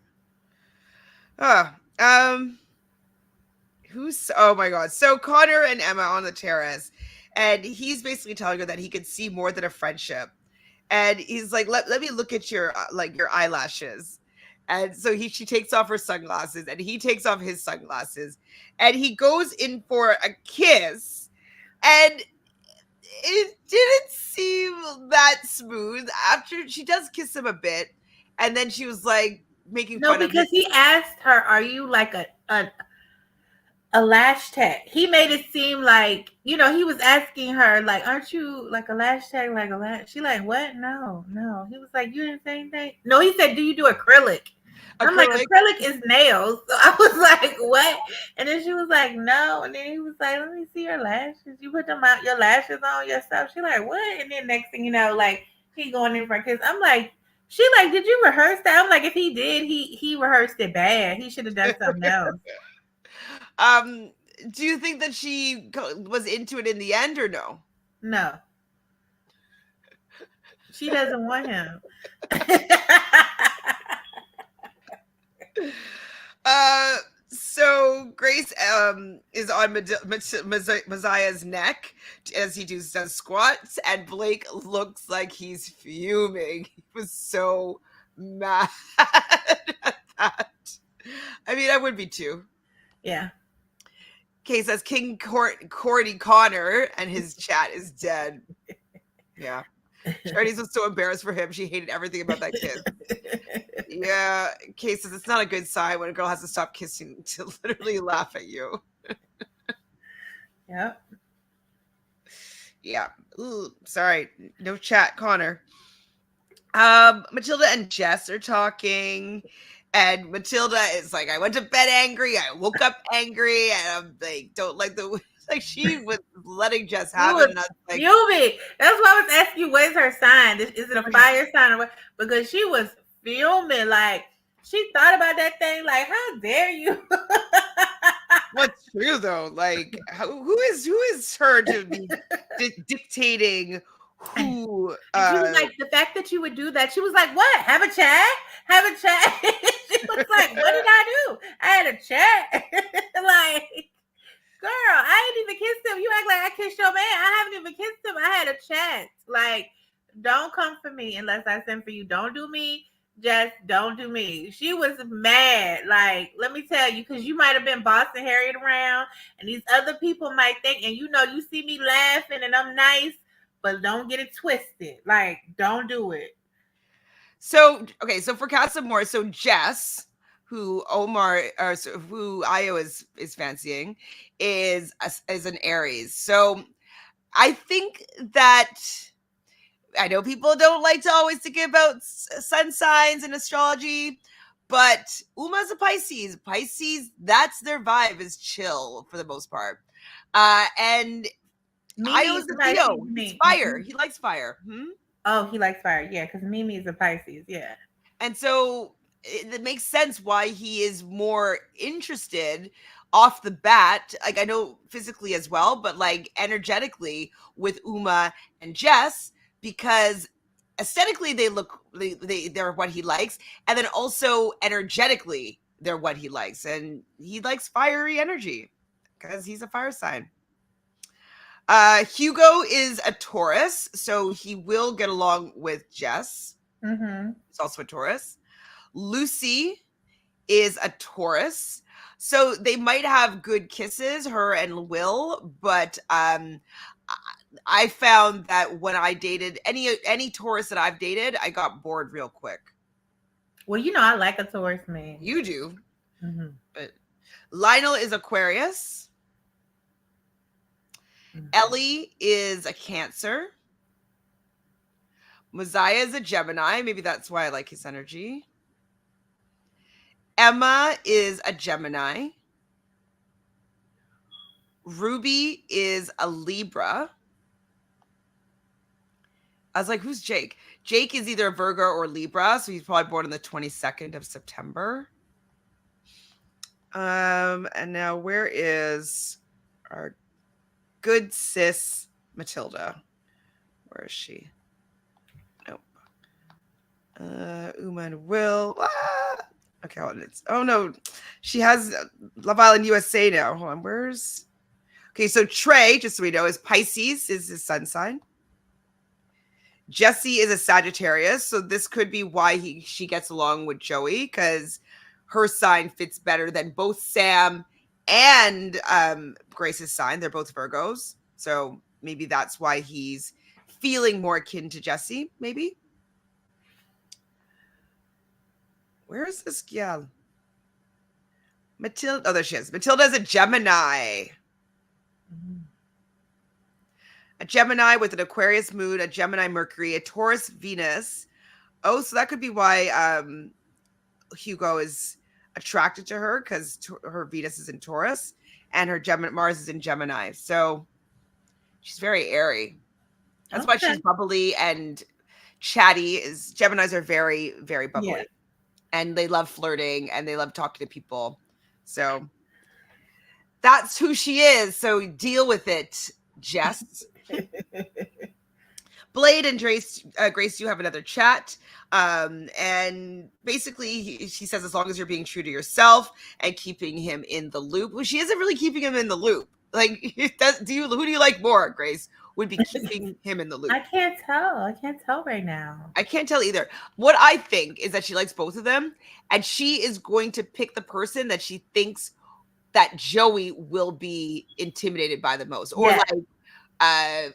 Oh my god. So Connor and Emma on the terrace, and he's basically telling her that he could see more than a friendship. And he's like, let me look at your your eyelashes. And so she takes off her sunglasses, and he takes off his sunglasses, and he goes in for a kiss, and it didn't seem that smooth. After she does kiss him a bit, and then she was like making fun of him. No, because he asked her, "Are you like a lash tag?" He made it seem like, he was asking her, like, "Aren't you like a lash tag, like a lash?" She like, "What? No." He was like, "You didn't say anything." No, he said, "Do you do acrylic?" I'm like, acrylic is nails. So I was like, what? And then she was like, no. And then he was like, let me see your lashes. You put them out, your lashes on yourself. She like, what? And then next thing you know, like, he going in for a kiss. I'm like, she like, did you rehearse that? I'm like, if he did, he rehearsed it bad. He should have done something else. Do you think that she was into it in the end, or no? No. She doesn't want him. So Grace is on Messiah's neck as he does squats, and Blake looks like he's fuming. He was so mad at that. I mean, I would be too. Yeah. Kay says King Cordy Connor, and his chat is dead. Yeah. Charlize was so embarrassed for him. She hated everything about that kid. Yeah. Kay says it's not a good sign when a girl has to stop kissing to literally laugh at you. Yep. Yeah. Ooh, sorry. No chat, Connor. Matilda and Jess are talking. And Matilda is like, I went to bed angry. I woke up angry. And I'm like, don't like the... Like, she was letting Jess have it. And I was like, fuming. That's why I was asking you, what is her sign? Is it a fire sign or what? Because she was fuming. Like, she thought about that thing. Like, how dare you? What's true though? Like, who is her to be dictating who? She was like, the fact that you would do that. She was like, what? Have a chat? Have a chat? She was like, what did I do? I had a chat. Like, girl, I ain't even kissed him. You act like I kissed your man. I haven't even kissed him. I had a chat. Like, don't come for me unless I send for you. Don't do me. Just don't do me. She was mad. Like, let me tell you, because you might have been bossing Harriet around, and these other people might think, and you see me laughing and I'm nice, but don't get it twisted. Like, don't do it. So, okay, so for Casa Moore, so Jess, who who Io is fancying, is an Aries. So I think that, I know people don't like to always think about sun signs and astrology, but Uma's a Pisces. Pisces, that's their vibe, is chill for the most part. And Io's a Leo. He's fire. He likes fire. Oh, he likes fire. Yeah, because Mimi is a Pisces. Yeah. And so it makes sense why he is more interested off the bat. Like, I know physically as well, but like energetically with Uma and Jess, because aesthetically they're what he likes, and then also energetically they're what he likes, and he likes fiery energy because he's a fire sign. Hugo is a Taurus, so he will get along with Jess. He's also a Taurus. Lucy is a Taurus, so they might have good kisses, her and Will, but I found that when I dated any Taurus that I've dated, I got bored real quick. Well, I like a Taurus man. You do. Mm-hmm. But Lionel is Aquarius. Mm-hmm. Ellie is a Cancer. Mosiah is a Gemini. Maybe that's why I like his energy. Emma is a Gemini. Ruby is a Libra. I was like, who's Jake? Jake is either a Virgo or Libra, so he's probably born on the 22nd of September. And now where is our good sis Matilda? Where is she? Nope. Uma and Will. Okay, hold on. Oh no, she has Love Island USA now. Hold on, where's? Okay, so Trey, just so we know, is Pisces, is his sun sign. Jesse is a Sagittarius, so this could be why she gets along with Joey, because her sign fits better than both Sam and Grace's sign. They're both Virgos, so maybe that's why he's feeling more akin to Jesse, maybe. Where is this gal? Matilda. Oh, there she is. Matilda's a Gemini. Mm-hmm. A Gemini with an Aquarius moon, a Gemini Mercury, a Taurus Venus. Oh, so that could be why Hugo is attracted to her, because her Venus is in Taurus and her Mars is in Gemini. So she's very airy. That's why she's bubbly and chatty. Geminis are very, very bubbly. Yeah. And they love flirting and they love talking to people. So that's who she is. So deal with it, Jess. Blade and Grace do have another chat. And basically she says, as long as you're being true to yourself and keeping him in the loop. Well, she isn't really keeping him in the loop. Like, who do you like more, Grace? Would be keeping him in the loop. I can't tell right now. I can't tell either. What I think is that she likes both of them, and she is going to pick the person that she thinks that Joey will be intimidated by the most, or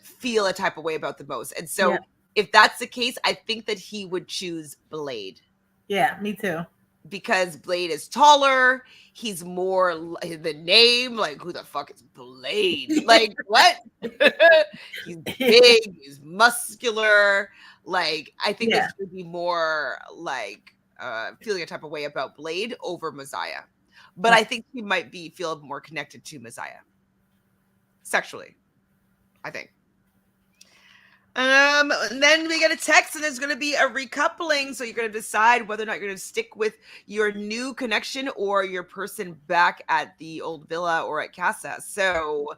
feel a type of way about the most. And so if that's the case, I think that he would choose Blade. Yeah, me too. Because Blade is taller. He's more the name. Like, who the fuck is Blade? Like, what? He's big. He's muscular. Like, I think that he would be more like feeling a type of way about Blade over Mosiah. But I think he might feel more connected to Mosiah sexually, I think. And then we get a text, and there's going to be a recoupling. So you're going to decide whether or not you're going to stick with your new connection or your person back at the old villa or at Casa. So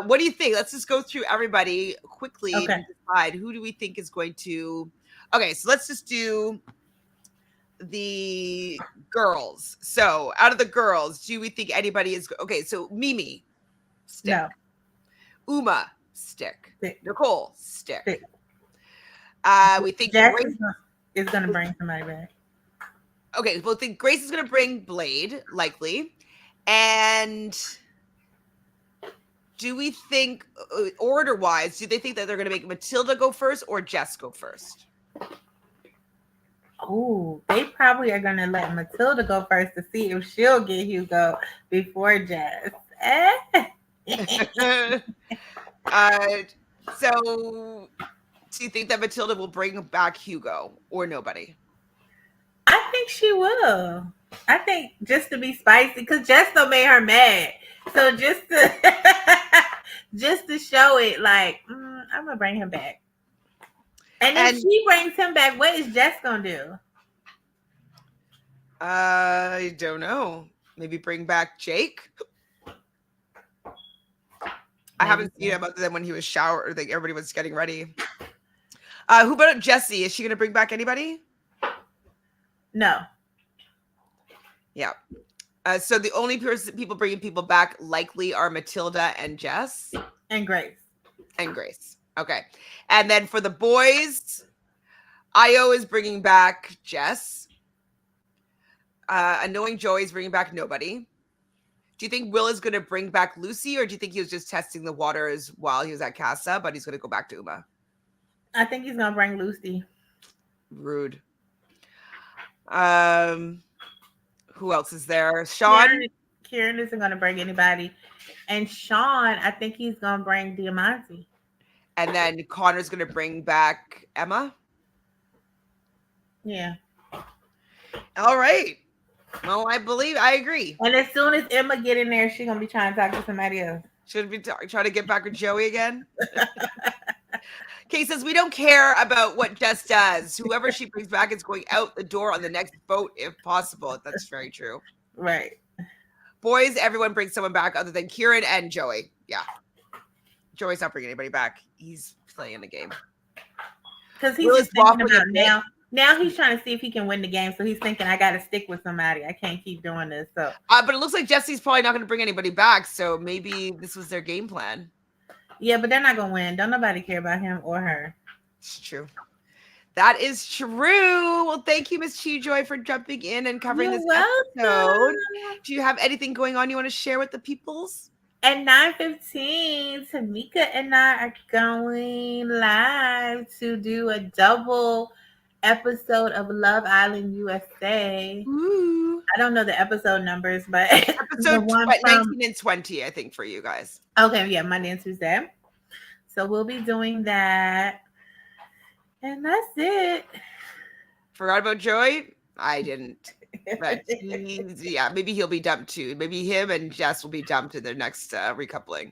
what do you think? Let's just go through everybody quickly and decide who do we think is going to. Okay, so let's just do the girls. So out of the girls, do we think anybody is okay? So Mimi, stick. No. Uma, stick. Nicole, stick. We think Jess is going to bring somebody back. Okay, we'll think Grace is going to bring Blade, likely. And do we think, order-wise, do they think that they're going to make Matilda go first or Jess go first? Oh, they probably are going to let Matilda go first to see if she'll get Hugo before Jess. So do you think that Matilda will bring back Hugo or nobody? I think she will. I think just to be spicy, because Jess still made her mad. So just to show it, like, I'm going to bring him back. And if she brings him back, what is Jess going to do? I don't know. Maybe bring back Jake? I haven't seen him other than when he was showered, like everybody was getting ready. Who about Jessie? Is she going to bring back anybody? No. Yeah. So the only people bringing people back likely are Matilda and Jess. And Grace. Okay. And then for the boys, Io is bringing back Jess. Annoying Joey's bringing back nobody. Do you think Will is going to bring back Lucy, or do you think he was just testing the waters while he was at Casa, but he's going to go back to Uma? I think he's gonna bring Lucy. Rude. Who else is there? Sean? Kieran isn't gonna bring anybody. And Sean, I think he's gonna bring Diamante. And then Connor's going to bring back Emma? Yeah. All right. Well, I agree. And as soon as Emma get in there, she's gonna be trying to talk to somebody else. Should we try to get back with Joey again? Kay says, we don't care about what Jess does. Whoever she brings back is going out the door on the next boat if possible. That's very true. Right. Boys, everyone brings someone back other than Kieran and Joey. Yeah. Joey's not bringing anybody back. He's playing the game. Because he's just thinking about now. Now he's trying to see if he can win the game. So he's thinking, I got to stick with somebody. I can't keep doing this. So, but it looks like Jesse's probably not going to bring anybody back. So maybe this was their game plan. Yeah, but they're not going to win. Don't nobody care about him or her. It's true. That is true. Well, thank you, Miss Chi-Joy, for jumping in and covering this episode. Do you have anything going on you want to share with the peoples? At 9:15, Tamika and I are going live to do a double episode of Love Island USA. Ooh. I don't know the episode numbers, but episode 19 and 20, I think, for you guys. Okay, yeah, Monday and Tuesday. So we'll be doing that. And that's it. Forgot about Joey? I didn't. But maybe he'll be dumped too. Maybe him and Jess will be dumped in their next recoupling.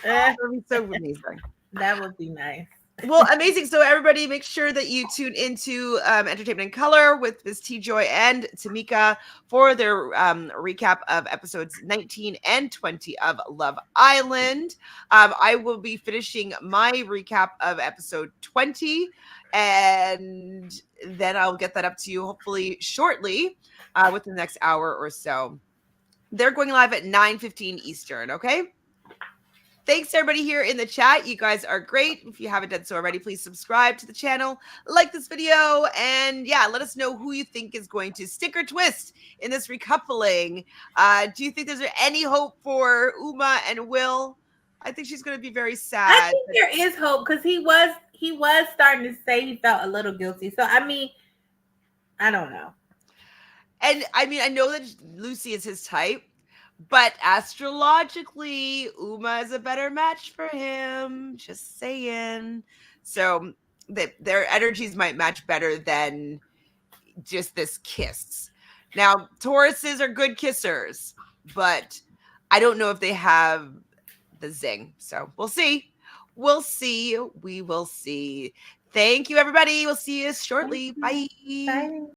That would be so amazing. That would be nice. Well, amazing. So everybody make sure that you tune into Entertainment in Color with Miss T-Joy and Tamika for their recap of episodes 19 and 20 of Love Island. I will be finishing my recap of episode 20, and then I'll get that up to you hopefully shortly within the next hour or so. They're going live at 9:15 Eastern, okay? Thanks everybody here in the chat. You guys are great. If you haven't done so already, please subscribe to the channel, like this video, and yeah, let us know who you think is going to stick or twist in this recoupling. Do you think there's any hope for Uma and Will? I think she's going to be very sad. I think there is hope because he was starting to say he felt a little guilty. So I mean, I don't know. And I mean, I know that Lucy is his type, but astrologically, Uma is a better match for him. Just saying. So their energies might match better than just this kiss. Now, Tauruses are good kissers, but I don't know if they have the zing. So we'll see. We'll see. We will see. Thank you, everybody. We'll see you shortly. Bye. Bye.